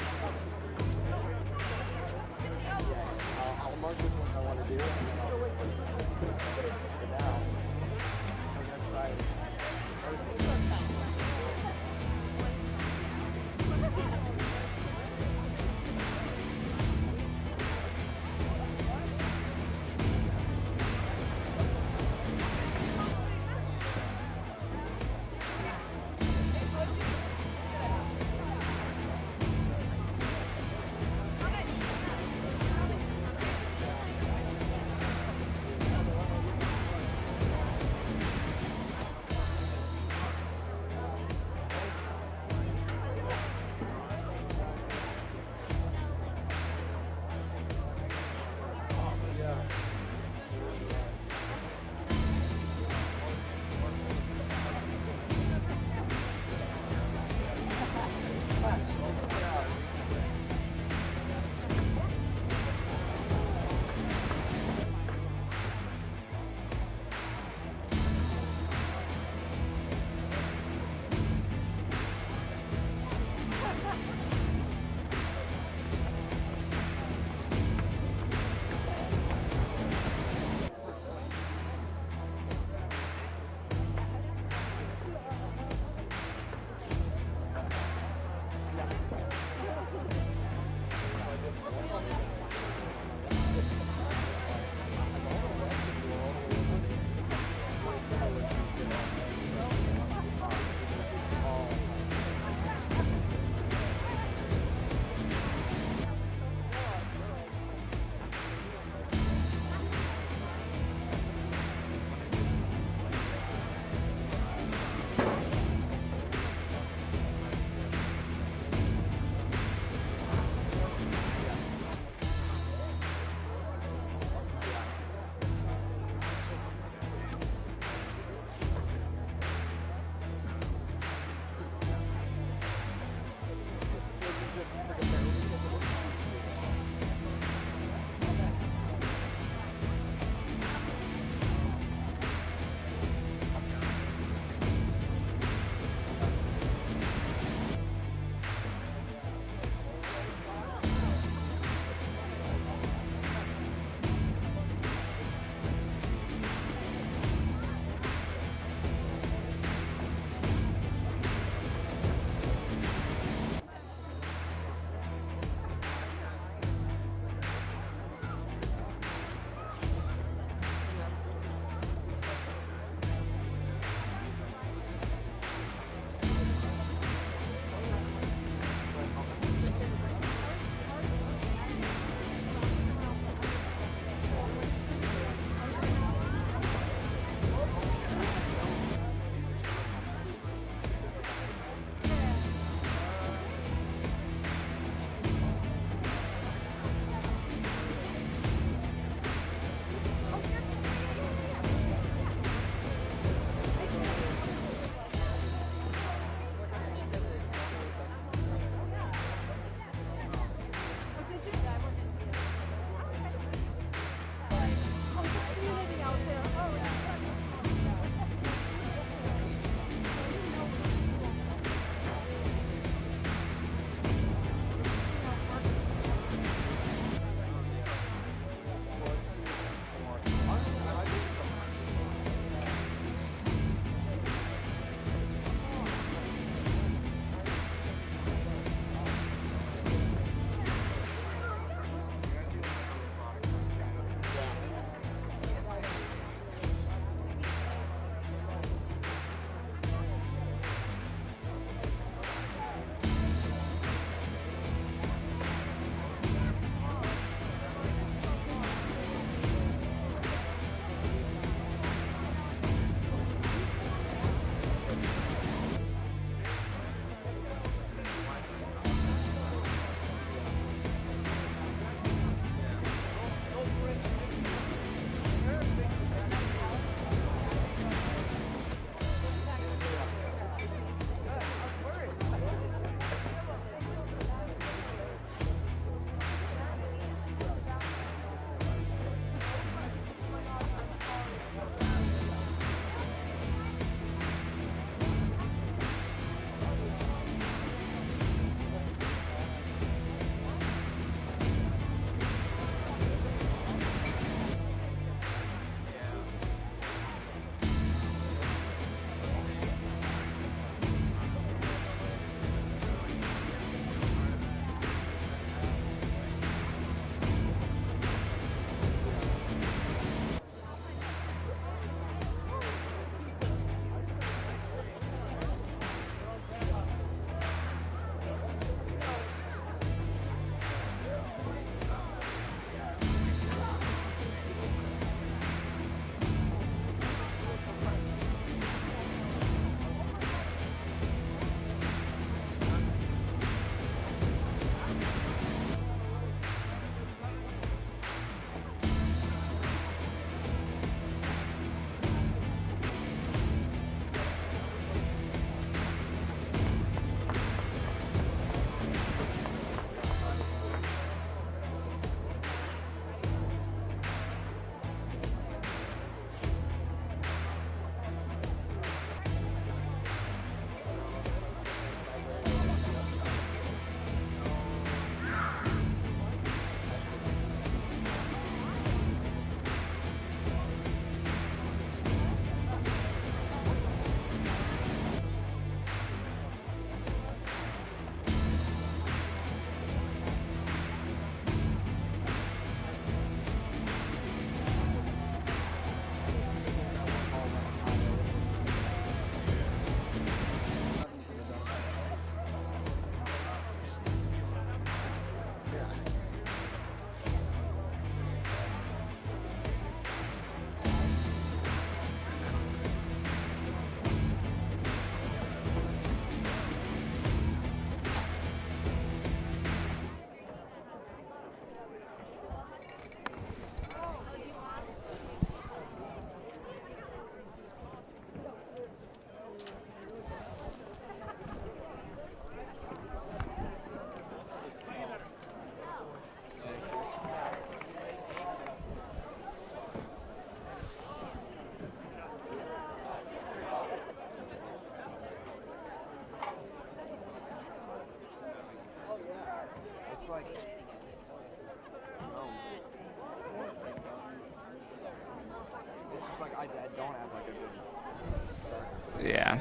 Yeah.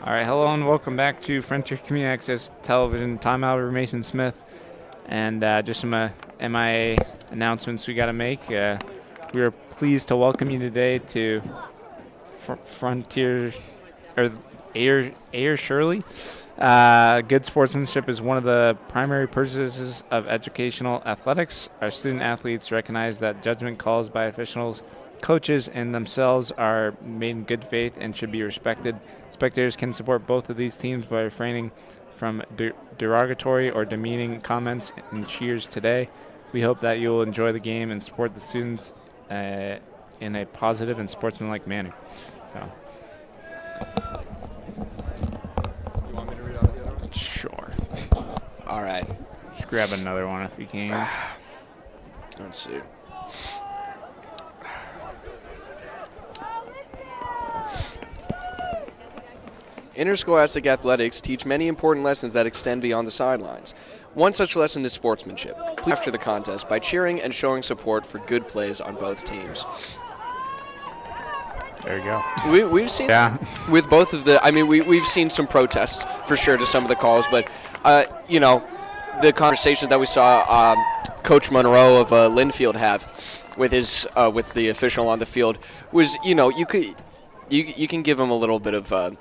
All right, hello and welcome back to Frontier Community Access Television. Tom Albert, Mason Smith, and just some MIA announcements we got to make. We are pleased to welcome you today to Frontier, or Ayer Shirley. Good sportsmanship is one of the primary purposes of educational athletics. Our student athletes recognize that judgment calls by officials, coaches, and themselves are made in good faith and should be respected. Spectators can support both of these teams by refraining from derogatory or demeaning comments and cheers today. We hope that you will enjoy the game and support the students in a positive and sportsmanlike manner. So. You want me to read out the other ones? Sure. All right. Just grab another one if you can. Let's see. Interscholastic athletics teach many important lessons that extend beyond the sidelines. One such lesson is sportsmanship. Please after the contest by cheering and showing support for good plays on both teams. There you go. We've seen with both of the. I mean, we've seen some protests for sure to some of the calls, but the conversation that we saw Coach Monroe of Lynnfield have with his with the official on the field was, you can give him a little bit of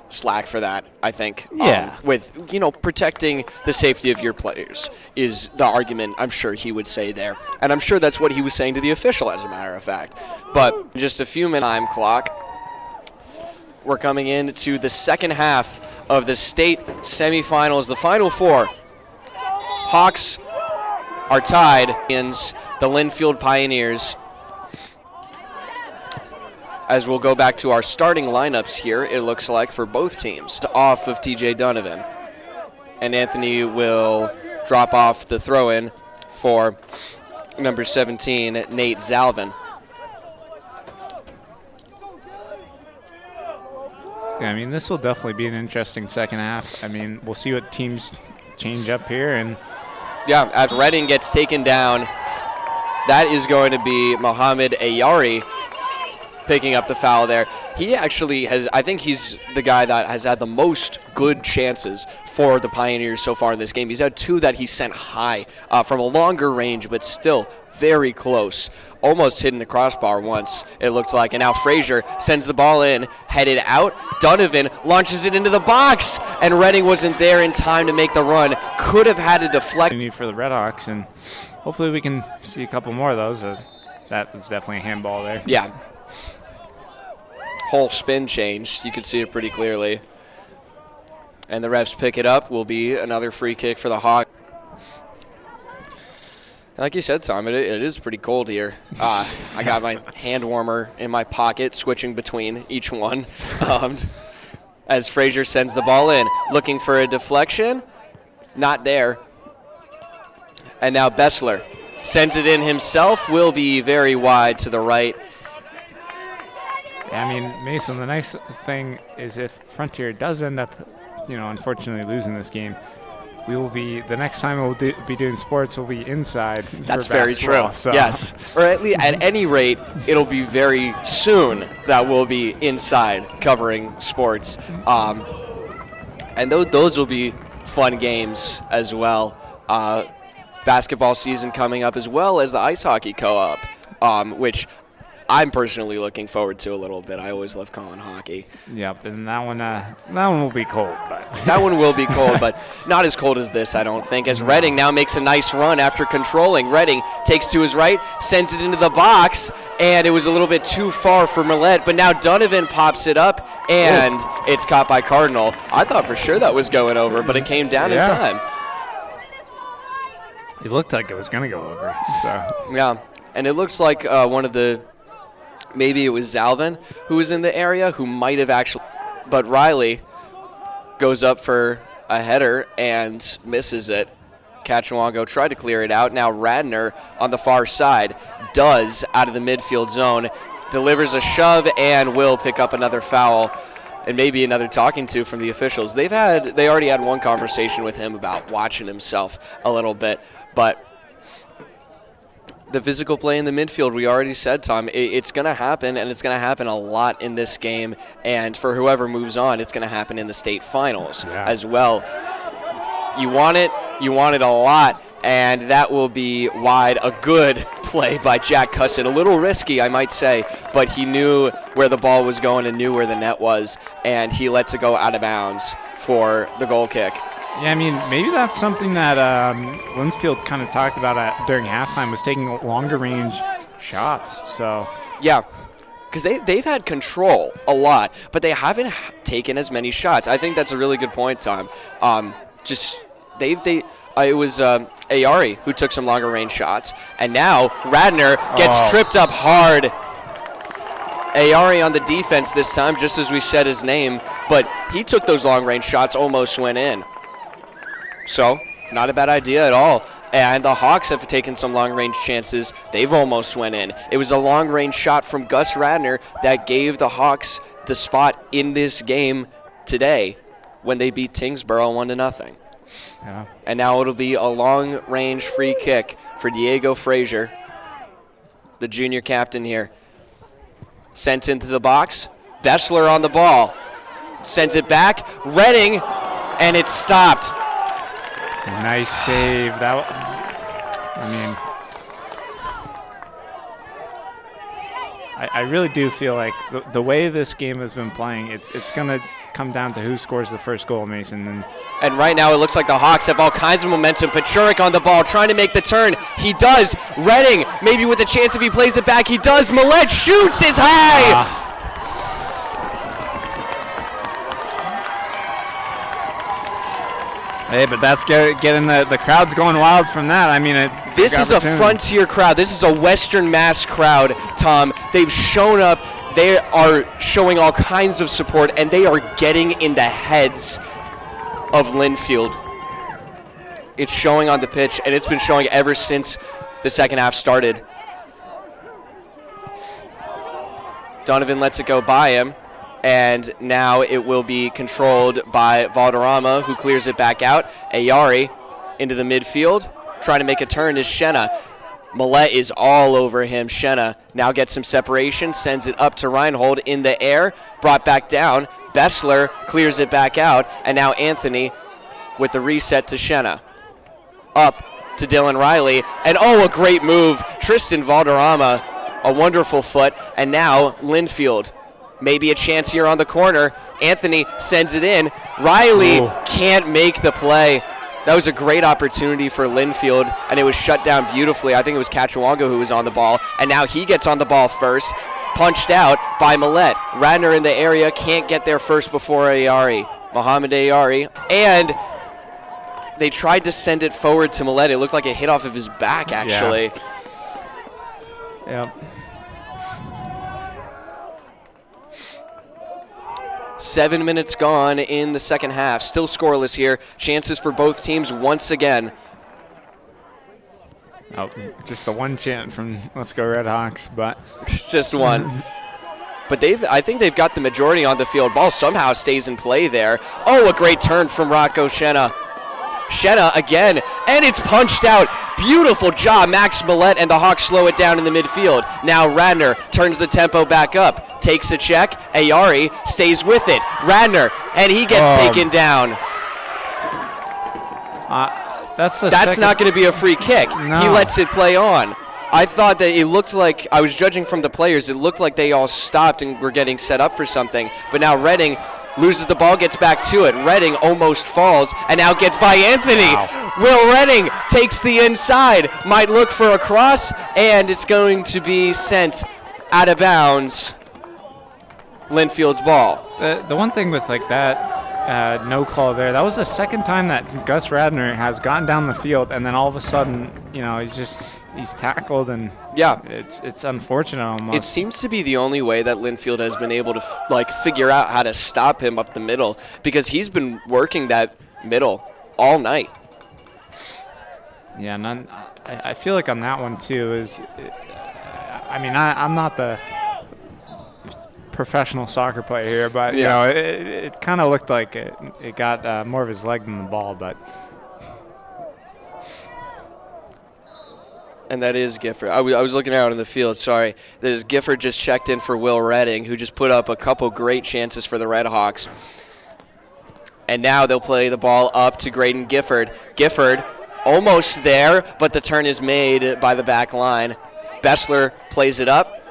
slack for that, I think. Yeah. With, protecting the safety of your players is the argument I'm sure he would say there. And I'm sure that's what he was saying to the official, as a matter of fact. But just a few minutes time clock. We're coming into the second half of the state semifinals, the Final Four. Hawks are tied against the Lynnfield Pioneers. As we'll go back to our starting lineups here, it looks like, for both teams. Off of TJ Donovan. And Anthony will drop off the throw-in for number 17, Nate Zalvin. Yeah, I mean, this will definitely be an interesting second half. I mean, we'll see what teams change up here. And yeah, as Redding gets taken down, that is going to be Mohamed Ayari picking up the foul there. He actually has, I think he's the guy that has had the most good chances for the Pioneers so far in this game. He's had two that he sent high from a longer range, but still very close. Almost hitting the crossbar once, it looked like. And now Frazier sends the ball in, headed out. Donovan launches it into the box, and Redding wasn't there in time to make the run. Could have had a deflect. Need for the Redhawks, and hopefully we can see a couple more of those. That was definitely a handball there. Yeah. Whole spin changed. You could see it pretty clearly. And the refs pick it up. Will be another free kick for the Hawks. Like you said, Tom, it is pretty cold here. I got my hand warmer in my pocket, switching between each one. As Frazier sends the ball in, looking for a deflection. Not there. And now Bessler sends it in himself. Will be very wide to the right. I mean, Mason, the nice thing is if Frontier does end up, unfortunately losing this game, we will be, the next time we'll be doing sports, we'll be inside. That's very true. So. Yes. Or at any rate, it'll be very soon that we'll be inside covering sports. And those will be fun games as well. Basketball season coming up, as well as the ice hockey co-op, which I'm personally looking forward to a little bit. I always love calling hockey. Yep, and that one will be cold. But that one will be cold, but not as cold as this, I don't think, as Redding now makes a nice run after controlling. Redding takes to his right, sends it into the box, and it was a little bit too far for Millette, but now Donovan pops it up, and it's caught by Cardinal. I thought for sure that was going over, but it came down in time. It looked like it was going to go over. So yeah, and it looks like one of the, maybe it was Zalvin who was in the area, who might have actually, but Riley goes up for a header and misses it. Cachuango tried to clear it out. Now Radner on the far side does, out of the midfield zone, delivers a shove and will pick up another foul and maybe another talking to from the officials. They already had one conversation with him about watching himself a little bit, but The physical play in the midfield, we already said, Tom, it's going to happen, and it's going to happen a lot in this game. And for whoever moves on, it's going to happen in the state finals as well. You want it a lot, and that will be wide. A good play by Jack Cusson. A little risky, I might say, but he knew where the ball was going and knew where the net was, and he lets it go out of bounds for the goal kick. Yeah, I mean, maybe that's something that Lynnfield kind of talked about during halftime, was taking longer range shots. So yeah, because they've had control a lot, but they haven't taken as many shots. I think that's a really good point, Tom. It was Ayari who took some longer range shots, and now Radner gets tripped up hard. Ayari on the defense this time, just as we said his name, but he took those long range shots, almost went in. So, not a bad idea at all. And the Hawks have taken some long-range chances. They've almost went in. It was a long-range shot from Gus Radner that gave the Hawks the spot in this game today when they beat Tingsboro 1-0. Yeah. And now it'll be a long-range free kick for Diego Frazier, the junior captain here. Sent into the box. Bessler on the ball. Sends it back. Redding, and it's stopped. Nice save. I really do feel like the way this game has been playing, it's going to come down to who scores the first goal, Mason. And right now it looks like the Hawks have all kinds of momentum. Pachurik on the ball, trying to make the turn. He does. Redding, maybe with a chance if he plays it back. He does. Millette shoots his high. Hey, but that's getting the crowd's going wild from that. I mean, this is a Frontier crowd. This is a Western Mass crowd, Tom. They've shown up. They are showing all kinds of support, and they are getting in the heads of Lynnfield. It's showing on the pitch, and it's been showing ever since the second half started. Donovan lets it go by him. And now it will be controlled by Valderrama, who clears it back out. Ayari into the midfield. Trying to make a turn is Shenna. Millette is all over him. Shenna now gets some separation, sends it up to Reinhold in the air. Brought back down. Bessler clears it back out. And now Anthony with the reset to Shenna. Up to Dylan Riley. And a great move. Tristan Valderrama, a wonderful foot. And now Lynnfield. Maybe a chance here on the corner. Anthony sends it in. Riley can't make the play. That was a great opportunity for Lynnfield, and it was shut down beautifully. I think it was Cachawanga who was on the ball, and now he gets on the ball first. Punched out by Millette. Radner in the area, can't get there first before Ayari. Mohamed Ayari. And they tried to send it forward to Millette. It looked like it hit off of his back, actually. Yeah. 7 minutes gone in the second half. Still scoreless here. Chances for both teams once again. Just the one chant from Let's Go Red Hawks, but just one. But I think they've got the majority on the field. Ball somehow stays in play there. A great turn from Rocco Shenna. Shenna again, and it's punched out. Beautiful job, Max Millette, and the Hawks slow it down in the midfield. Now Radner turns the tempo back up, takes a check. Ayari stays with it. Radner, and he gets taken down. That's not going to be a free kick. No. He lets it play on. I thought that it looked like, I was judging from the players, it looked like they all stopped and were getting set up for something. But now Redding loses the ball, gets back to it. Redding almost falls, and now gets by Anthony. Wow. Will Redding takes the inside, might look for a cross, and it's going to be sent out of bounds. Lynnfield's ball. The one thing with like that no call there, that was the second time that Gus Radner has gotten down the field, and then all of a sudden, he's tackled, and it's unfortunate almost. It seems to be the only way that Lynnfield has been able to figure out how to stop him up the middle, because he's been working that middle all night. Yeah, I feel like on that one too I'm not the professional soccer player here, but it kind of looked like it got more of his leg than the ball, but. And that is Gifford. I was looking out in the field, sorry. That is Gifford just checked in for Will Redding, who just put up a couple great chances for the Red Hawks. And now they'll play the ball up to Graydon Gifford. Gifford almost there, but the turn is made by the back line. Bessler plays it up.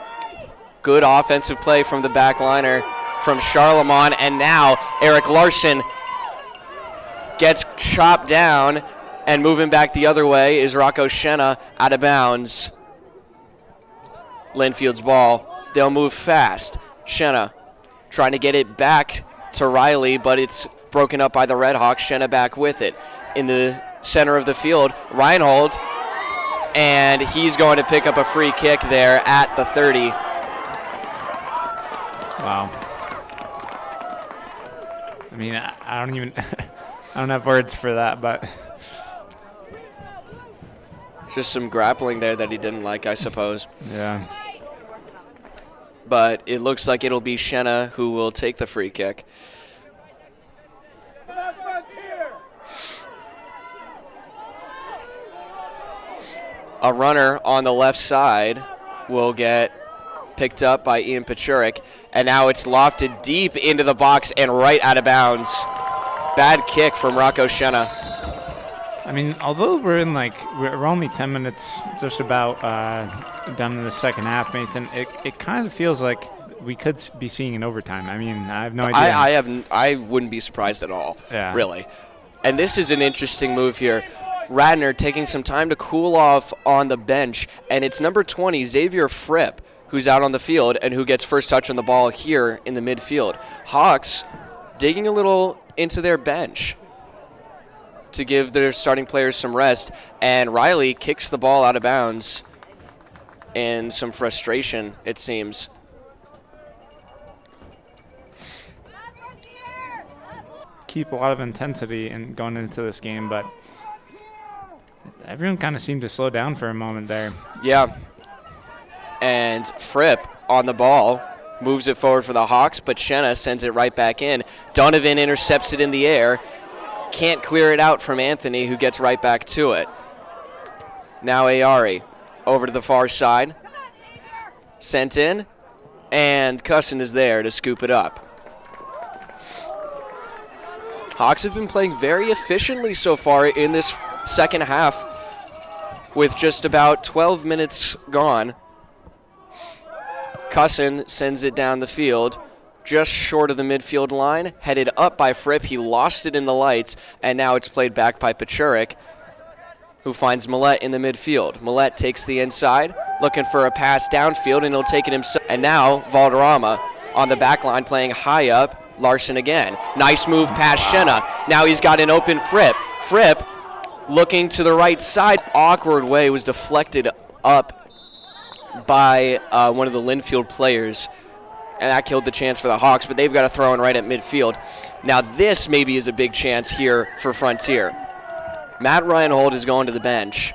Good offensive play from the back liner from Charlemont. And now Eric Larson gets chopped down. And moving back the other way is Rocco Schenna out of bounds. Lynnfield's ball. They'll move fast. Schenna trying to get it back to Riley, but it's broken up by the Red Hawks. Schenna back with it. In the center of the field, Reinhold, and he's going to pick up a free kick there at the 30. Wow. I mean, I don't even, I don't have words for that, but. Just some grappling there that he didn't like, I suppose. Yeah. But it looks like it'll be Schenna who will take the free kick. A runner on the left side will get picked up by Ian Pachurik, and now it's lofted deep into the box and right out of bounds. Bad kick from Rocco Schenna. I mean, although we're only 10 minutes just about done in the second half, Mason, it kind of feels like we could be seeing an overtime. I mean, I have no idea. I wouldn't be surprised at all, yeah. Really. And this is an interesting move here. Radnor taking some time to cool off on the bench, and it's number 20, Xavier Fripp, who's out on the field and who gets first touch on the ball here in the midfield. Hawks digging a little into their bench to give their starting players some rest, and Riley kicks the ball out of bounds in some frustration, it seems. Keep a lot of intensity in going into this game, but everyone kind of seemed to slow down for a moment there. Yeah. And Fripp on the ball moves it forward for the Hawks, but Schenna sends it right back in. Donovan intercepts it in the air. Can't clear it out from Anthony, who gets right back to it. Now Ayari over to the far side. Sent in, and Cusson is there to scoop it up. Hawks have been playing very efficiently so far in this second half with just about 12 minutes gone. Cusson sends it down the field, just short of the midfield line, headed up by Fripp. He lost it in the lights, and now it's played back by Pachurik, who finds Millette in the midfield. Millette takes the inside, looking for a pass downfield, and he'll take it himself. And now Valderrama on the back line playing high up. Larson again. Nice move past Schenna. Now he's got an open Fripp. Fripp looking to the right side. Awkward way, was deflected up by one of the Lynnfield players, and that killed the chance for the Hawks, but they've got a throw in right at midfield. Now this maybe is a big chance here for Frontier. Matt Reinhold is going to the bench.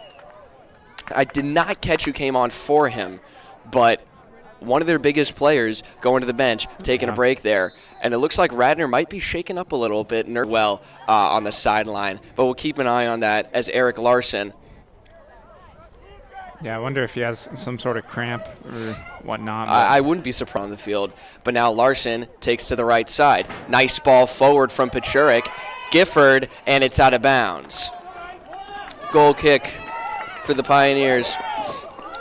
I did not catch who came on for him, but one of their biggest players going to the bench, taking a break there. And it looks like Radnor might be shaken up a little bit on the sideline. But we'll keep an eye on that as Eric Larson. Yeah, I wonder if he has some sort of cramp or whatnot. I wouldn't be surprised on the field. But now Larson takes to the right side. Nice ball forward from Pachurik. Gifford, and it's out of bounds. Goal kick for the Pioneers.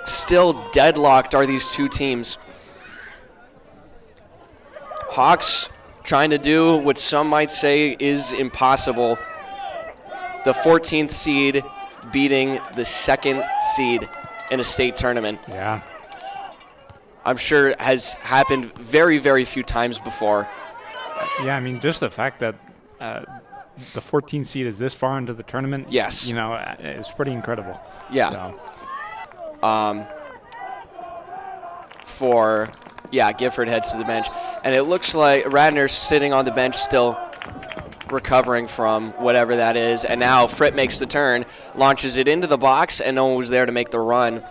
Still deadlocked are these two teams. Hawks trying to do what some might say is impossible. The 14th seed beating the 2nd seed in a state tournament. Yeah. I'm sure it has happened very, very few times before. Yeah, I mean, just the fact that the 14th seed is this far into the tournament, yes, you know, it's pretty incredible. Yeah. Gifford heads to the bench. And it looks like Radnor's sitting on the bench still recovering from whatever that is. And now Fripp makes the turn, launches it into the box, and no one was there to make the run.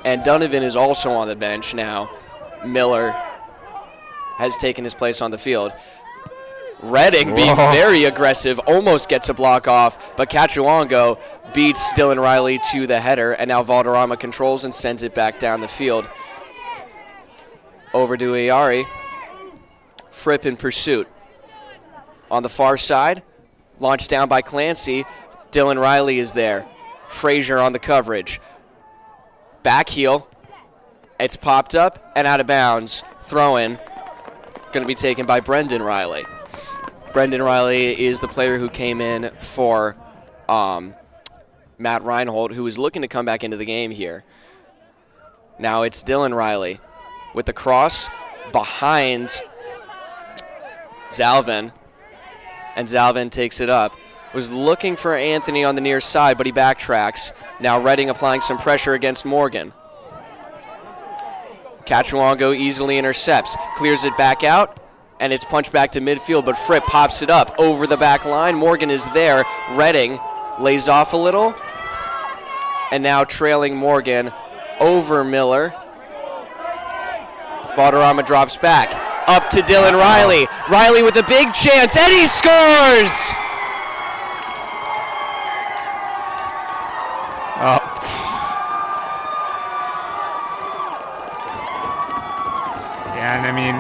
And Donovan is also on the bench now. Miller has taken his place on the field. Redding being very aggressive, almost gets a block off, but Cachuongo beats Dylan Riley to the header, and now Valderrama controls and sends it back down the field. Over to Iari. Fripp in pursuit. On the far side, launched down by Clancy. Dylan Riley is there. Frazier on the coverage. Back heel. It's popped up and out of bounds. Throw in. Going to be taken by Brendan Riley. Brendan Riley is the player who came in for Matt Reinhold, who is looking to come back into the game here. Now it's Dylan Riley with the cross behind Zalvin, and Zalvin takes it up. Was looking for Anthony on the near side, but he backtracks. Now Redding applying some pressure against Morgan. Cachuongo easily intercepts, clears it back out, and it's punched back to midfield, but Fripp pops it up over the back line. Morgan is there. Redding lays off a little, and now trailing Morgan over Miller. Valderrama drops back, up to Dylan Riley. Riley with a big chance, and he scores! Yeah, and I mean,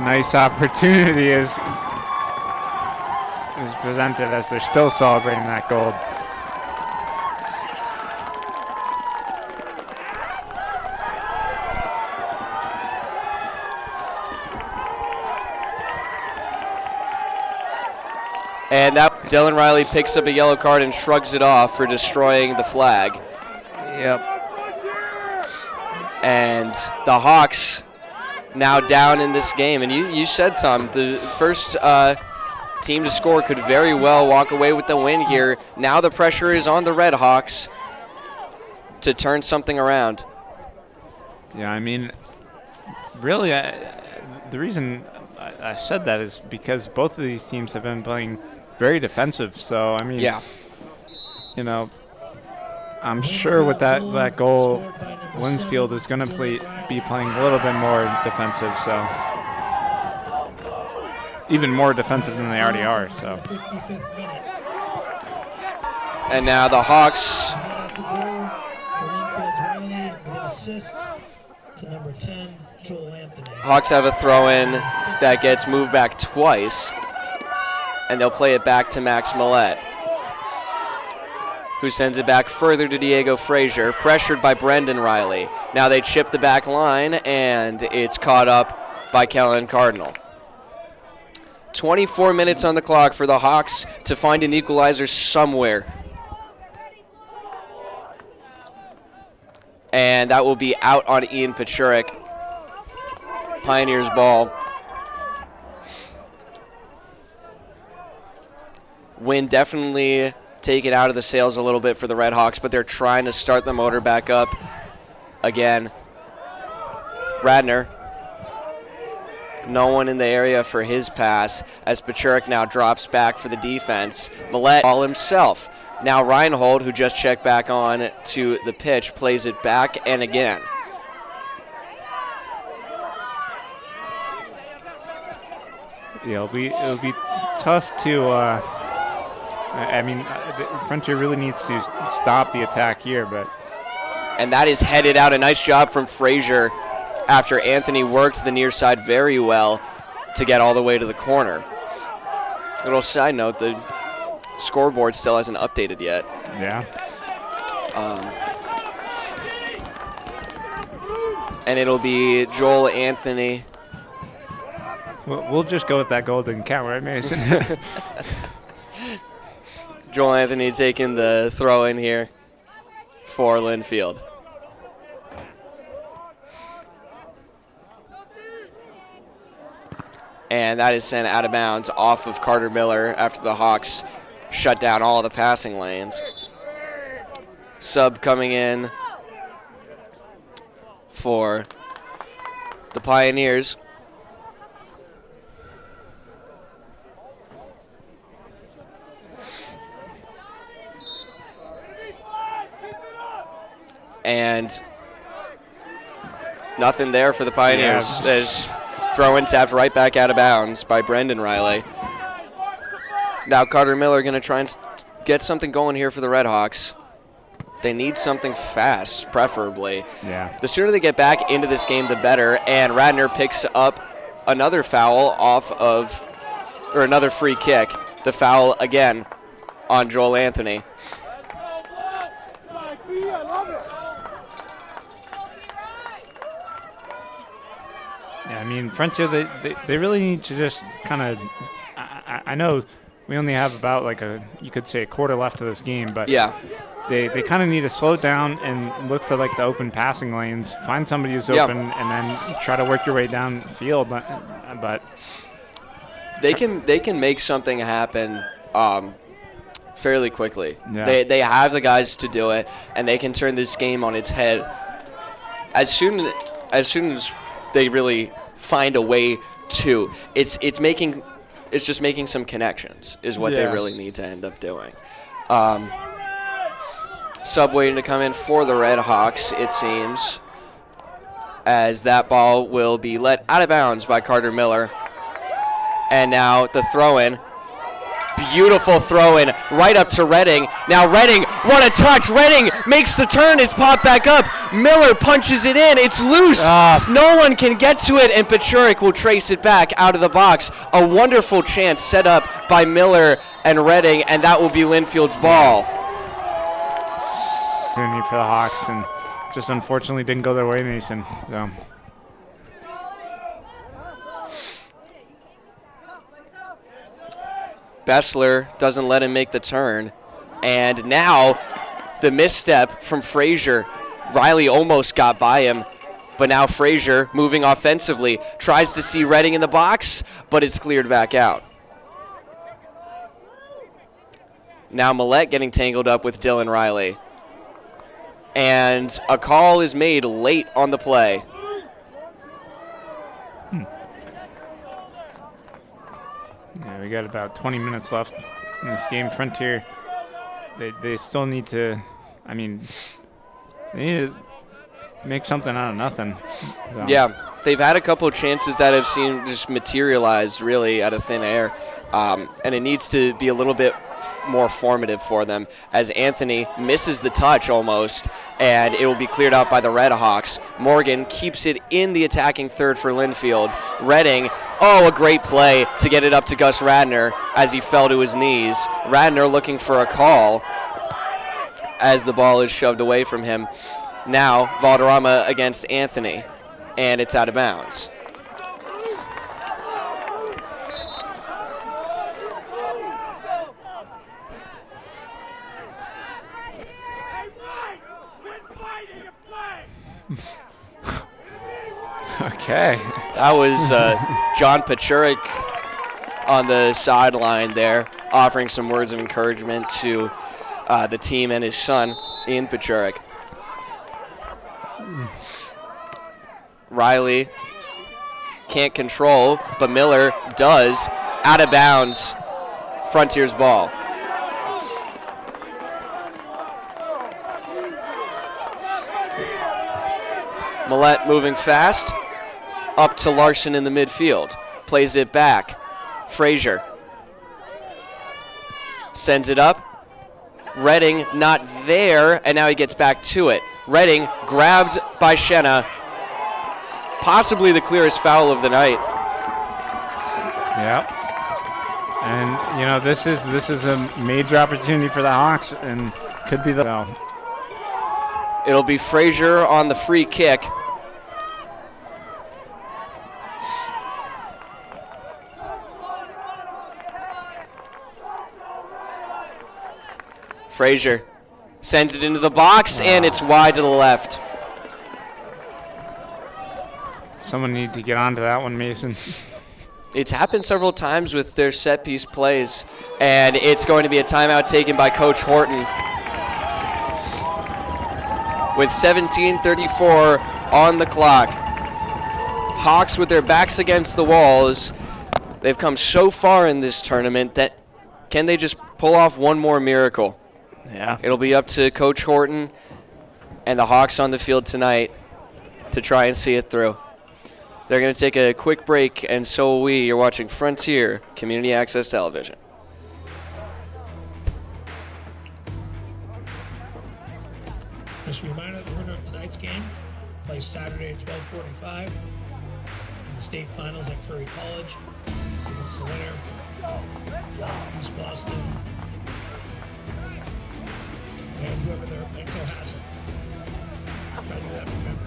nice opportunity is presented as they're still celebrating that goal. And that Dylan Riley picks up a yellow card and shrugs it off for destroying the flag. Yep. And the Hawks now down in this game. And you said, Tom, the first team to score could very well walk away with the win here. Now the pressure is on the Red Hawks to turn something around. Yeah, I mean, really, the reason I said that is because both of these teams have been playing very defensive. So, I mean, yeah, you know, I'm sure with that goal, Lynnfield is going to be playing a little bit more defensive. So, even more defensive than they already are. So, and now the Hawks. Hawks have a throw-in that gets moved back twice, and they'll play it back to Max Millette, who sends it back further to Diego Frazier, pressured by Brendan Riley. Now they chip the back line, and it's caught up by Kellen Cardinal. 24 minutes on the clock for the Hawks to find an equalizer somewhere. And that will be out on Ian Pachurik. Pioneers ball. Wind definitely taken out of the sails a little bit for the Red Hawks, but they're trying to start the motor back up again. Radner. No one in the area for his pass as Pachurik now drops back for the defense. Millette all himself. Now Reinhold, who just checked back on to the pitch, plays it back and again. Yeah, it'll be tough to. I mean, Frontier really needs to stop the attack here, but. And that is headed out. A nice job from Frazier after Anthony worked the near side very well to get all the way to the corner. Little side note: the scoreboard still hasn't updated yet. Yeah. And it'll be Joel Anthony. We'll just go with that goal didn't count, right, Mason? Joel Anthony taking the throw in here for Lynnfield. And that is sent out of bounds off of Carter Miller after the Hawks shut down all the passing lanes. Sub coming in for the Pioneers. And nothing there for the Pioneers. Yeah. There's Throw-in tapped right back out of bounds by Brendan Riley. Now Carter Miller going to try and get something going here for the Red Hawks. They need something fast, preferably. Yeah. The sooner they get back into this game, the better. And Radner picks up another foul or another free kick. The foul again on Joel Anthony. Yeah, I mean, Frontier, they really need to just kind of, I know we only have about you could say a quarter left of this game, but yeah, they kind of need to slow down and look for the open passing lanes, find somebody who's open, and then try to work your way down the field. But they can make something happen fairly quickly. Yeah. They have the guys to do it, and they can turn this game on its head as soon as they really find a way to. It's just making some connections is what they really need to end up doing. Sub waiting to come in for the Red Hawks, it seems, as that ball will be let out of bounds by Carter Miller. And now the throw-in. Beautiful throw-in right up to Redding. Now Redding, what a touch. Redding makes the turn. It's popped back up. Miller punches it in. It's loose. No one can get to it, and Pachurik will trace it back out of the box. A wonderful chance set up by Miller and Redding, and that will be Lynnfield's ball. Opportunity for the Hawks, and just unfortunately didn't go their way, Mason. So. Bessler doesn't let him make the turn. And now the misstep from Frazier. Riley almost got by him, but now Frazier moving offensively, tries to see Redding in the box, but it's cleared back out. Now Millette getting tangled up with Dylan Riley. And a call is made late on the play. Yeah, we got about 20 minutes left in this game. Frontier, they still need to, they need to make something out of nothing. So. Yeah, they've had a couple of chances that have seemed just materialized really out of thin air. And it needs to be a little bit more formative for them as Anthony misses the touch almost, and it will be cleared out by the Red Hawks. Morgan keeps it in the attacking third for Lynnfield. Redding, a great play to get it up to Gus Radner as he fell to his knees. Radner looking for a call as the ball is shoved away from him. Now Valderrama against Anthony, and it's out of bounds. Okay. That was John Pachurik on the sideline there, offering some words of encouragement to the team and his son, Ian Pachurik. Riley can't control, but Miller does. Out of bounds, Frontier's ball. Millette moving fast, up to Larson in the midfield. Plays it back. Frazier sends it up. Redding not there, and now he gets back to it. Redding grabbed by Shenna. Possibly the clearest foul of the night. Yep. And this is a major opportunity for the Hawks, and could be the. It'll be Frazier on the free kick. Frazier sends it into the box, and it's wide to the left. Someone need to get onto that one, Mason. It's happened several times with their set-piece plays, and it's going to be a timeout taken by Coach Horton. With 17:34 on the clock. Hawks with their backs against the walls. They've come so far in this tournament that can they just pull off one more miracle? Yeah. It'll be up to Coach Horton and the Hawks on the field tonight to try and see it through. They're going to take a quick break, and so will we. You're watching Frontier Community Access Television. Just a reminder, the winner of tonight's game plays Saturday at 12:45 in the state finals at Curry College. Against the winner, East Boston, and whoever their Echo has it. Try to do that from memory.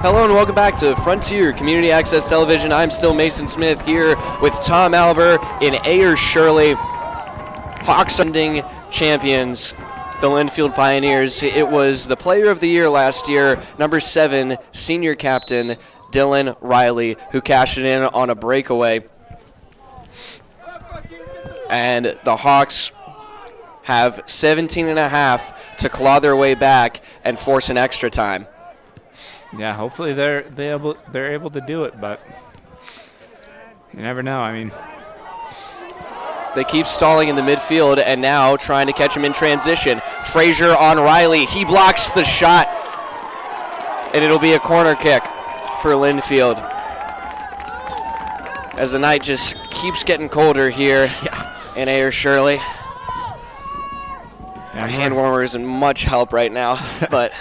Hello and welcome back to Frontier Community Access Television. I'm still Mason Smith here with Tom Albert in Ayers Shirley. Hawks ending champions, the Lynnfield Pioneers. It was the Player of the Year last year, number 7, senior captain Dylan Riley, who cashed it in on a breakaway. And the Hawks have 17 and a half to claw their way back and force an extra time. Yeah, hopefully they're able to do it, but you never know. I mean, they keep stalling in the midfield and now trying to catch him in transition. Frazier on Riley. He blocks the shot, and it'll be a corner kick for Lynnfield. As the night just keeps getting colder here in Ayers Shirley. My hand warmer isn't much help right now, but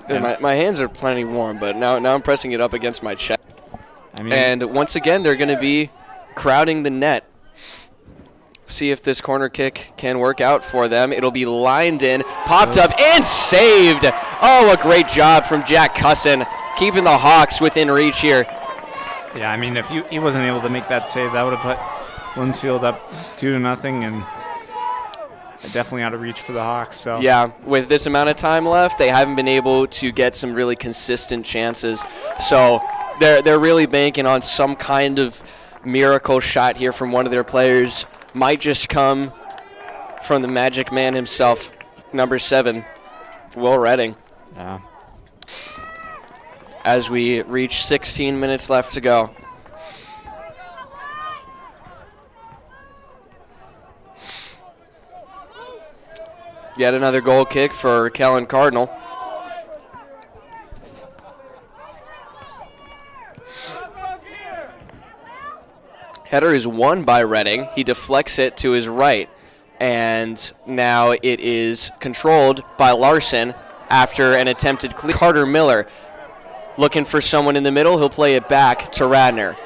my hands are plenty warm, but now I'm pressing it up against my chest. And once again, they're going to be crowding the net. See if this corner kick can work out for them. It'll be lined in, popped up, and saved. Oh, a great job from Jack Cusson, keeping the Hawks within reach here. Yeah, I mean, if he wasn't able to make that save, that would have put Lynnfield up 2-0, and definitely out of reach for the Hawks. So yeah, with this amount of time left, they haven't been able to get some really consistent chances. So they're really banking on some kind of miracle shot here from one of their players. Might just come from the magic man himself, number 7, Will Redding. Yeah. As we reach 16 minutes left to go. Yet another goal kick for Kellen Cardinal. Header is won by Redding. He deflects it to his right. And now it is controlled by Larson after an attempted clear. Carter Miller looking for someone in the middle. He'll play it back to Radner.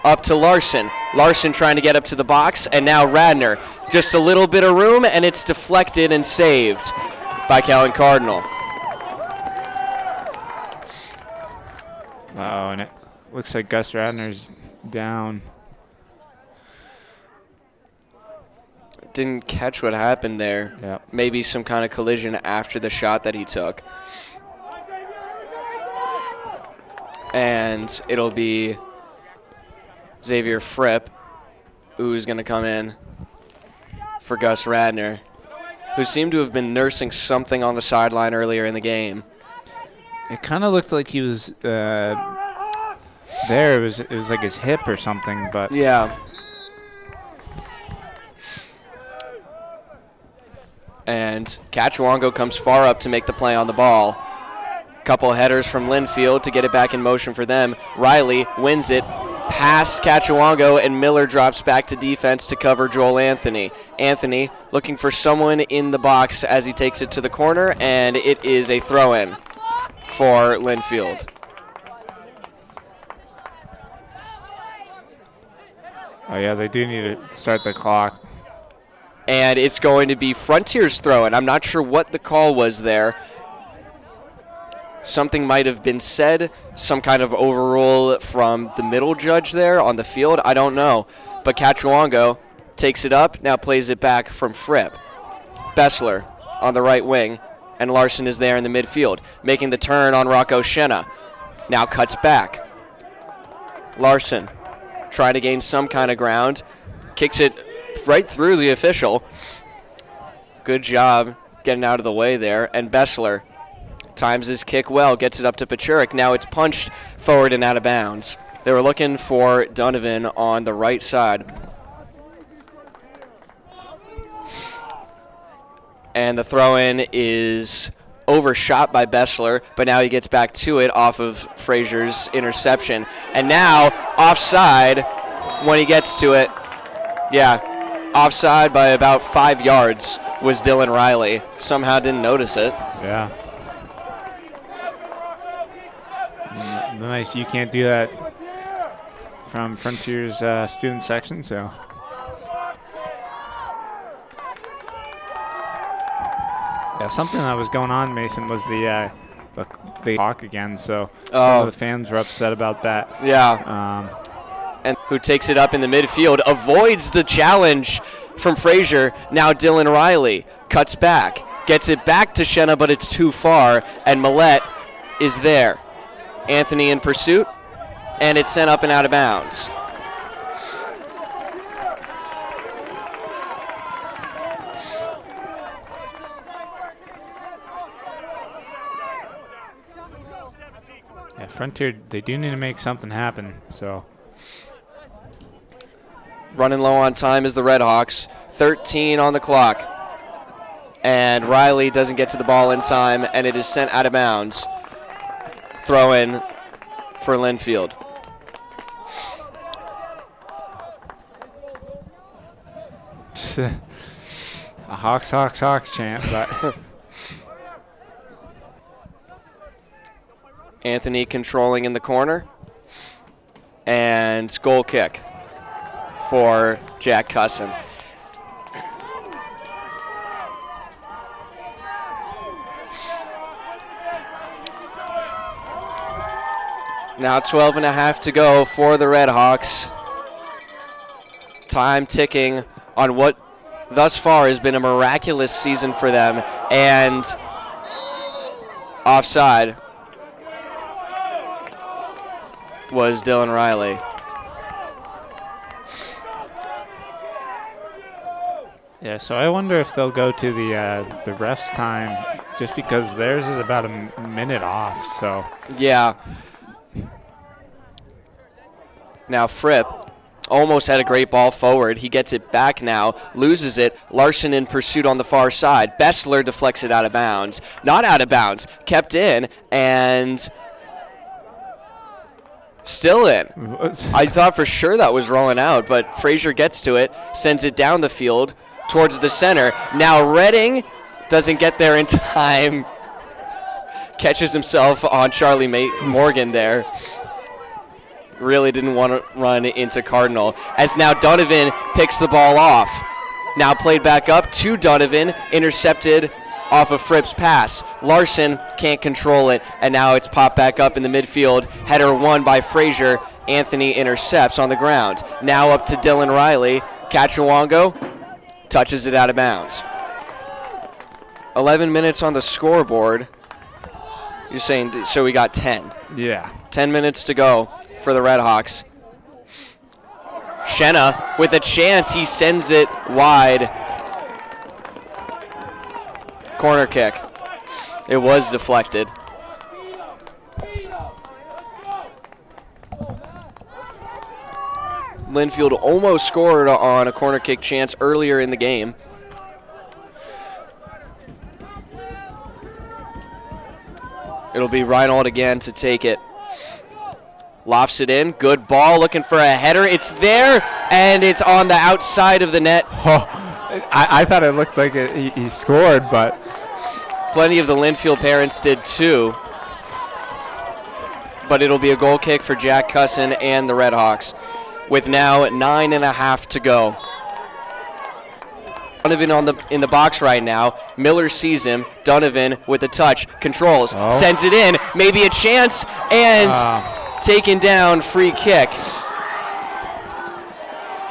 Up to Larson. Larson trying to get up to the box, and now Radner. Just a little bit of room, and it's deflected and saved by Kellen Cardinal. Oh, and it looks like Gus Radner's down. Didn't catch what happened there. Yep. Maybe some kind of collision after the shot that he took. And it'll be Xavier Fripp who's going to come in for Gus Radner, who seemed to have been nursing something on the sideline earlier in the game. It kind of looked like he was there. It was like his hip or something, but yeah. And Cachuongo comes far up to make the play on the ball. Couple headers from Lynnfield to get it back in motion for them. Riley wins it past Cachuongo, and Miller drops back to defense to cover Joel Anthony. Anthony looking for someone in the box as he takes it to the corner, and it is a throw-in for Lynnfield. Oh, yeah, they do need to start the clock. And it's going to be Frontier's throw-in. I'm not sure what the call was there. Something might have been said, some kind of overrule from the middle judge there on the field. I don't know. But Cachuongo takes it up, now plays it back from Fripp. Bessler on the right wing, and Larson is there in the midfield, making the turn on Rocco Schenna. Now cuts back. Larson trying to gain some kind of ground, kicks it right through the official. Good job getting out of the way there, and Bessler times his kick well, gets it up to Pachurik. Now it's punched forward and out of bounds. They were looking for Donovan on the right side. And the throw-in is overshot by Bessler, but now he gets back to it off of Frazier's interception. And now offside when he gets to it. Yeah, offside by about 5 yards was Dylan Riley. Somehow didn't notice it. Yeah. Nice, you can't do that from Frontier's student section, so. Yeah, something that was going on, Mason, was the hawk again, so some of the fans were upset about that. Yeah. And who takes it up in the midfield, avoids the challenge from Frazier. Now Dylan Riley cuts back, gets it back to Schenna, but it's too far, and Millette is there. Anthony in pursuit, and it's sent up and out of bounds. Yeah, Frontier, they do need to make something happen, so. Running low on time is the Redhawks. 13 on the clock. And Riley doesn't get to the ball in time, and it is sent out of bounds. Throw in for Lynnfield. A Hawks, Hawks, Hawks chant, but. Anthony controlling in the corner. And goal kick for Jack Cusson. Now 12 and a half to go for the Redhawks. Time ticking on what thus far has been a miraculous season for them. And offside was Dylan Riley. Yeah, so I wonder if they'll go to the ref's time, just because theirs is about a minute off, so. Yeah. Now Fripp almost had a great ball forward. He gets it back now, loses it. Larson in pursuit on the far side. Bessler deflects it out of bounds. Not out of bounds, kept in, and still in. I thought for sure that was rolling out, but Frazier gets to it, sends it down the field towards the center. Now Redding doesn't get there in time. Catches himself on Charlie Morgan there. Really didn't want to run into Cardinal. As now Donovan picks the ball off. Now played back up to Donovan, intercepted off of Fripp's pass. Larson can't control it, and now it's popped back up in the midfield. Header won by Frazier. Anthony intercepts on the ground. Now up to Dylan Riley. Kachawango touches it out of bounds. 11 minutes on the scoreboard. You're saying, so we got 10. Yeah. 10 minutes to go for the Redhawks. Schenna with a chance. He sends it wide. Corner kick. It was deflected. Lynnfield almost scored on a corner kick chance earlier in the game. It'll be Reinhold again to take it. Lofts it in. Good ball, looking for a header. It's there, and it's on the outside of the net. Oh, I thought it looked like he scored, but. Plenty of the Lynnfield parents did too. But it'll be a goal kick for Jack Cusson and the Redhawks, with now 9.5 to go. Donovan in the box right now. Miller sees him. Donovan with a touch, controls, sends it in. Maybe a chance, and taken down. Free kick.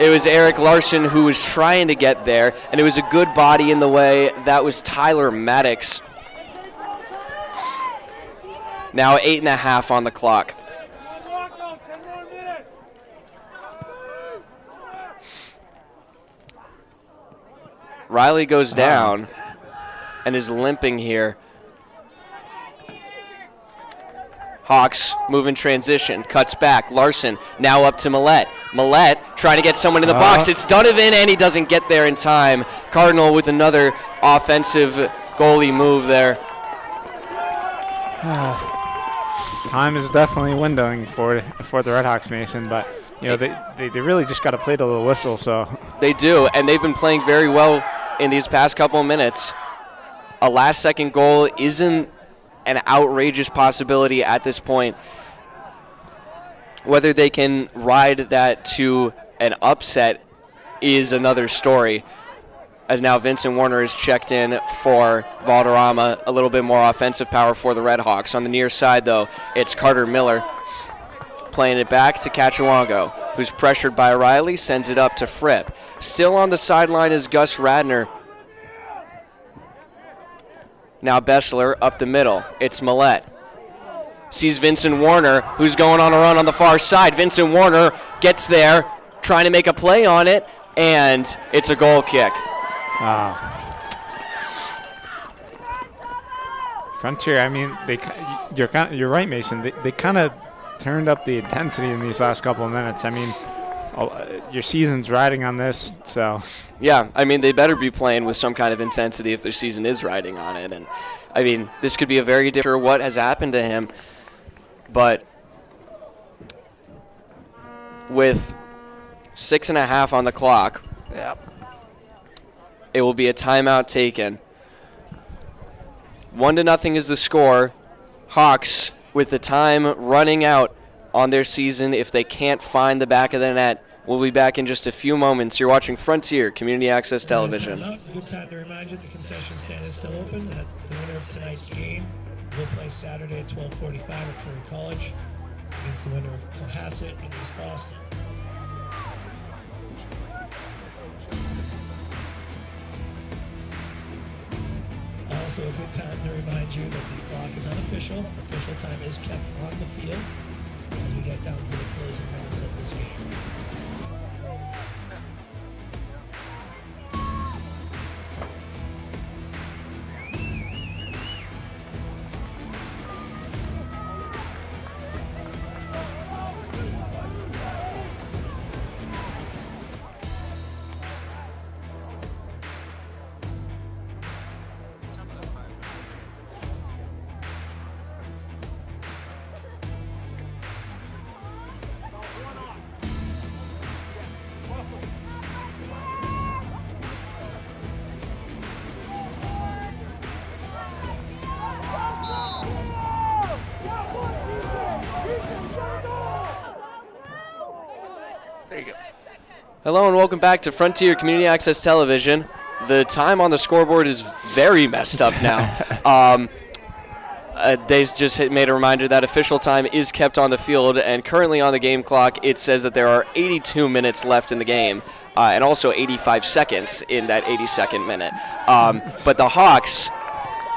It was Eric Larson who was trying to get there, and it was a good body in the way. That was Tyler Maddox. Now 8.5 on the clock. Riley goes down and is limping here. Hawks move in transition, cuts back. Larson now up to Millette. Millette trying to get someone in the box. It's Donovan, and he doesn't get there in time. Cardinal with another offensive goalie move there. Time is definitely windowing for the Red Hawks, Mason, but you know they really just got to play to the whistle. So they do, and they've been playing very well in these past couple of minutes. A last-second goal isn't an outrageous possibility at this point. Whether they can ride that to an upset is another story, as now Vincent Warner is checked in for Valderrama. A little bit more offensive power for the Red Hawks. On the near side, though, it's Carter Miller playing it back to Cachuango, who's pressured by Riley, sends it up to Fripp. Still on the sideline is Gus Radner. Now Bessler up the middle. It's Millette. Sees Vincent Warner, who's going on a run on the far side. Vincent Warner gets there, trying to make a play on it, and it's a goal kick. Frontier, I mean, you're right, Mason. They kind of turned up the intensity in these last couple of minutes. I mean, your season's riding on this, so. Yeah, I mean, they better be playing with some kind of intensity if their season is riding on it. And, I mean, this could be a very different what has happened to him. But with 6.5 on the clock, it will be a timeout taken. 1-0 is the score. Hawks with the time running out on their season if they can't find the back of the net. We'll be back in just a few moments. You're watching Frontier Community Access Television. A good time to remind you the concession stand is still open. That the winner of tonight's game will play Saturday at 12:45 at Curry College against the winner of Cohasset and East Boston. Also a good time to remind you that the clock is unofficial. Official time is kept on the field as we get down to the closing minutes of this game. Hello and welcome back to Frontier Community Access Television. The time on the scoreboard is very messed up now. They just made a reminder that official time is kept on the field, and currently on the game clock it says that there are 82 minutes left in the game, and also 85 seconds in that 82nd minute. But the Hawks,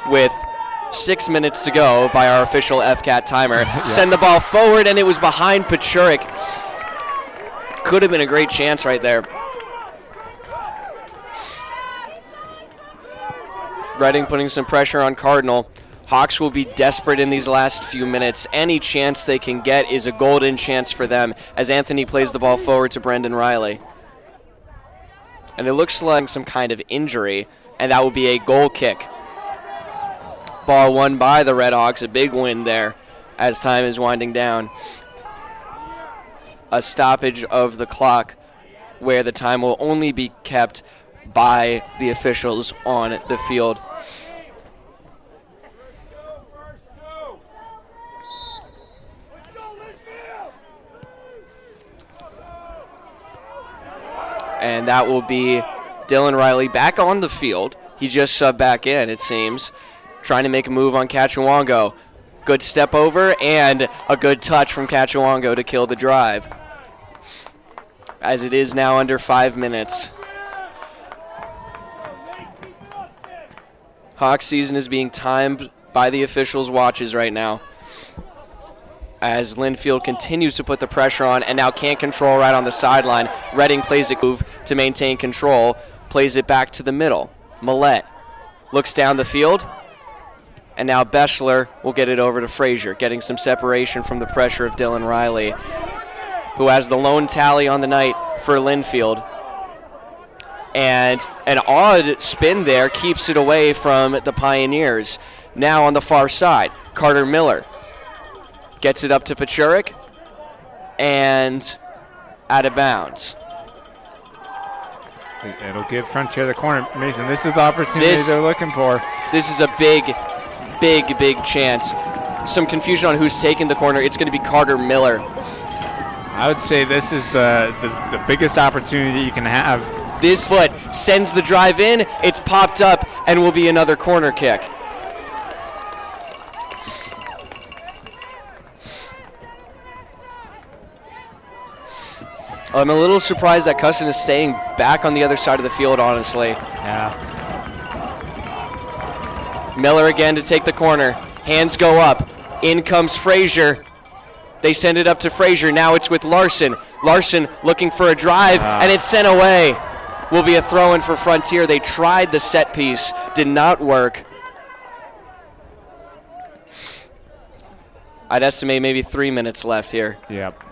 with 6 minutes to go by our official FCAT timer, send the ball forward, and it was behind Pachurik. Could have been a great chance right there. Reading putting some pressure on Cardinal. Hawks will be desperate in these last few minutes. Any chance they can get is a golden chance for them as Anthony plays the ball forward to Brendan Riley. And it looks like some kind of injury, and that will be a goal kick. Ball won by the Red Hawks, a big win there as time is winding down. A stoppage of the clock where the time will only be kept by the officials on the field. And that will be Dylan Riley back on the field. He just subbed back in, it seems, trying to make a move on Cachuango. Good step over and a good touch from Cachuango to kill the drive. as it is now under 5 minutes. Hawks season is being timed by the officials' watches right now, as Lynnfield continues to put the pressure on and now can't control right on the sideline. Redding plays a move to maintain control, plays it back to the middle. Millette looks down the field, and now Beschler will get it over to Frazier, getting some separation from the pressure of Dylan Riley, who has the lone tally on the night for Lynnfield. And an odd spin there keeps it away from the Pioneers. Now on the far side, Carter Miller gets it up to Pachurik and out of bounds. It'll give Frontier the corner. Mason, this is the opportunity they're looking for. This is a big chance. Some confusion on who's taking the corner. It's going to be Carter Miller. I would say this is the biggest opportunity you can have. This foot sends the drive in. It's popped up and will be another corner kick. I'm a little surprised that Cusson is staying back on the other side of the field, honestly. Yeah. Miller again to take the corner. Hands go up. In comes Frazier. They send it up to Frazier. Now it's with Larson. Larson looking for a drive, and it's sent away. Will be a throw-in for Frontier. They tried the set piece. Did not work. I'd estimate maybe 3 minutes left here. Yep.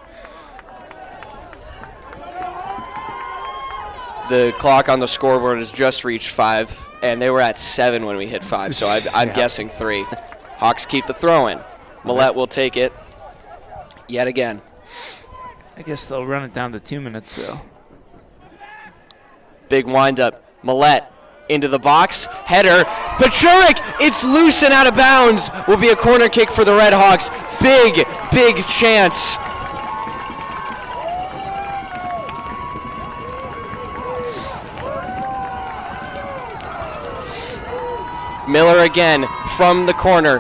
The clock on the scoreboard has just reached 5, and they were at 7 when we hit 5, so I'm guessing 3. Hawks keep the throw-in. Millette will take it yet again. I guess they'll run it down to 2 minutes, though. Big windup. Millette into the box. Header. Pachurik! It's loose and out of bounds. Will be a corner kick for the Red Hawks. Big chance. Miller again from the corner.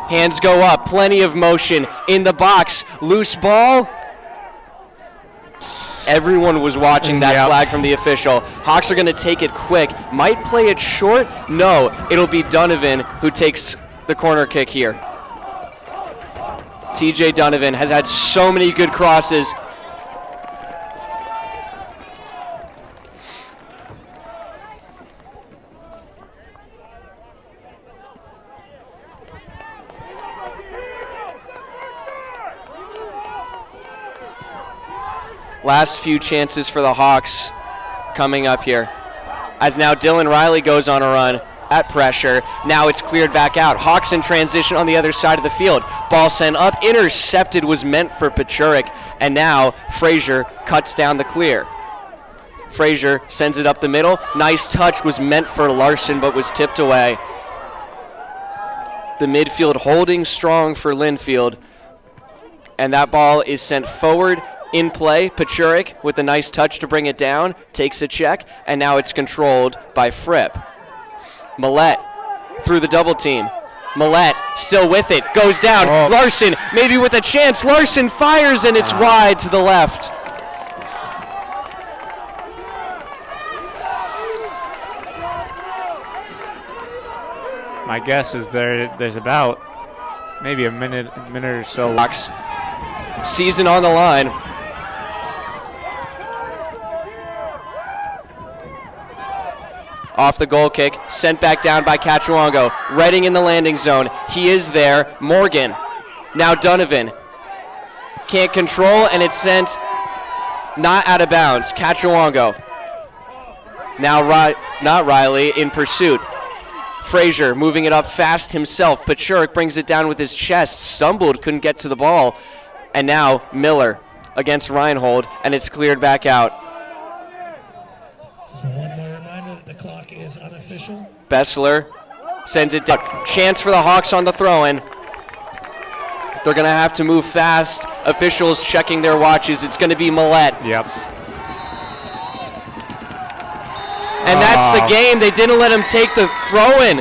Hands go up, plenty of motion in the box. Loose ball. Everyone was watching that flag from the official. Hawks are going to take it quick. Might play it short. No, it'll be Donovan who takes the corner kick here. TJ Donovan has had so many good crosses. Last few chances for the Hawks coming up here. As now Dylan Riley goes on a run at pressure. Now it's cleared back out. Hawks in transition on the other side of the field. Ball sent up, intercepted, was meant for Pachurik. And now Frazier cuts down the clear. Frazier sends it up the middle. Nice touch, was meant for Larson but was tipped away. The midfield holding strong for Lynnfield. And that ball is sent forward. In play, Pachurik with a nice touch to bring it down, takes a check, and now it's controlled by Fripp. Millette through the double team. Millette still with it, goes down. Oh. Larson maybe with a chance. Larson fires, and it's wide to the left. My guess is there's about maybe a minute or so. Hawks season on the line. Off the goal kick, sent back down by Cachuongo. Redding in the landing zone. He is there. Morgan. Now Donovan. Can't control, and it's sent not out of bounds. Cachuongo. Now not Riley in pursuit. Frazier moving it up fast himself. Pachurik brings it down with his chest. Stumbled, couldn't get to the ball. And now Miller against Reinhold, and it's cleared back out. So one more reminder that the clock is unofficial. Beschler sends it down. Chance for the Hawks on the throw-in. They're going to have to move fast. Officials checking their watches. It's going to be Millette. Yep. And that's the game. They didn't let him take the throw-in.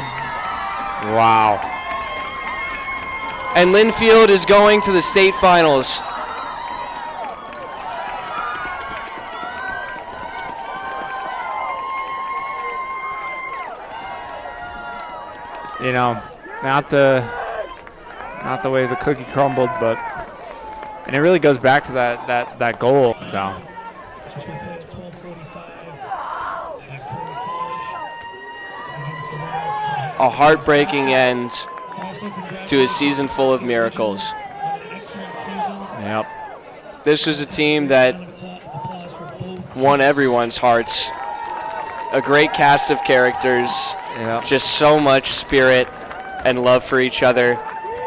Wow. And Lynnfield is going to the state finals. you know, not the way the cookie crumbled, but and it really goes back to that goal. So. A heartbreaking end to a season full of miracles. Yep. This was a team that won everyone's hearts. A great cast of characters, Yep. just so much spirit and love for each other,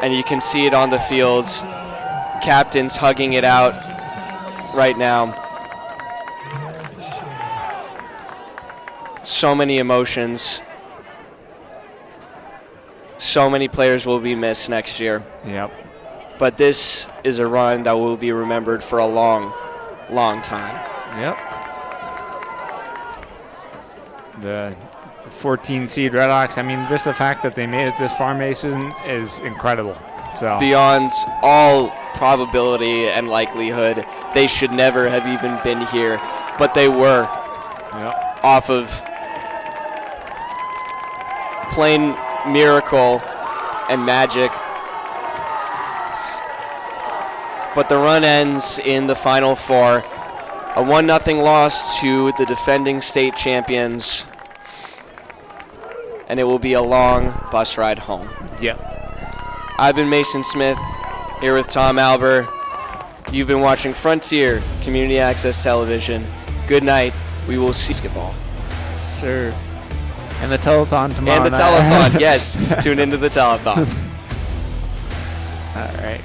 and you can see it on the field. Captains hugging it out right now. So many emotions. So many players will be missed next year. Yep. But this is a run that will be remembered for a long, long time. Yep. The 14 seed Redhawks, I mean, just the fact that they made it this far, Mason, is incredible. So Beyond all probability and likelihood, they should never have even been here, but they were. Yep. Off of plain miracle and magic. But the run ends in the Final Four. A 1-0 loss to the defending state champions. And it will be a long bus ride home. Yep. I've been Mason Smith, here with Tom Albert. You've been watching Frontier Community Access Television. Good night. We will see basketball. Sure. And the telethon tomorrow And the night. telethon, yes. Tune into the telethon. All right.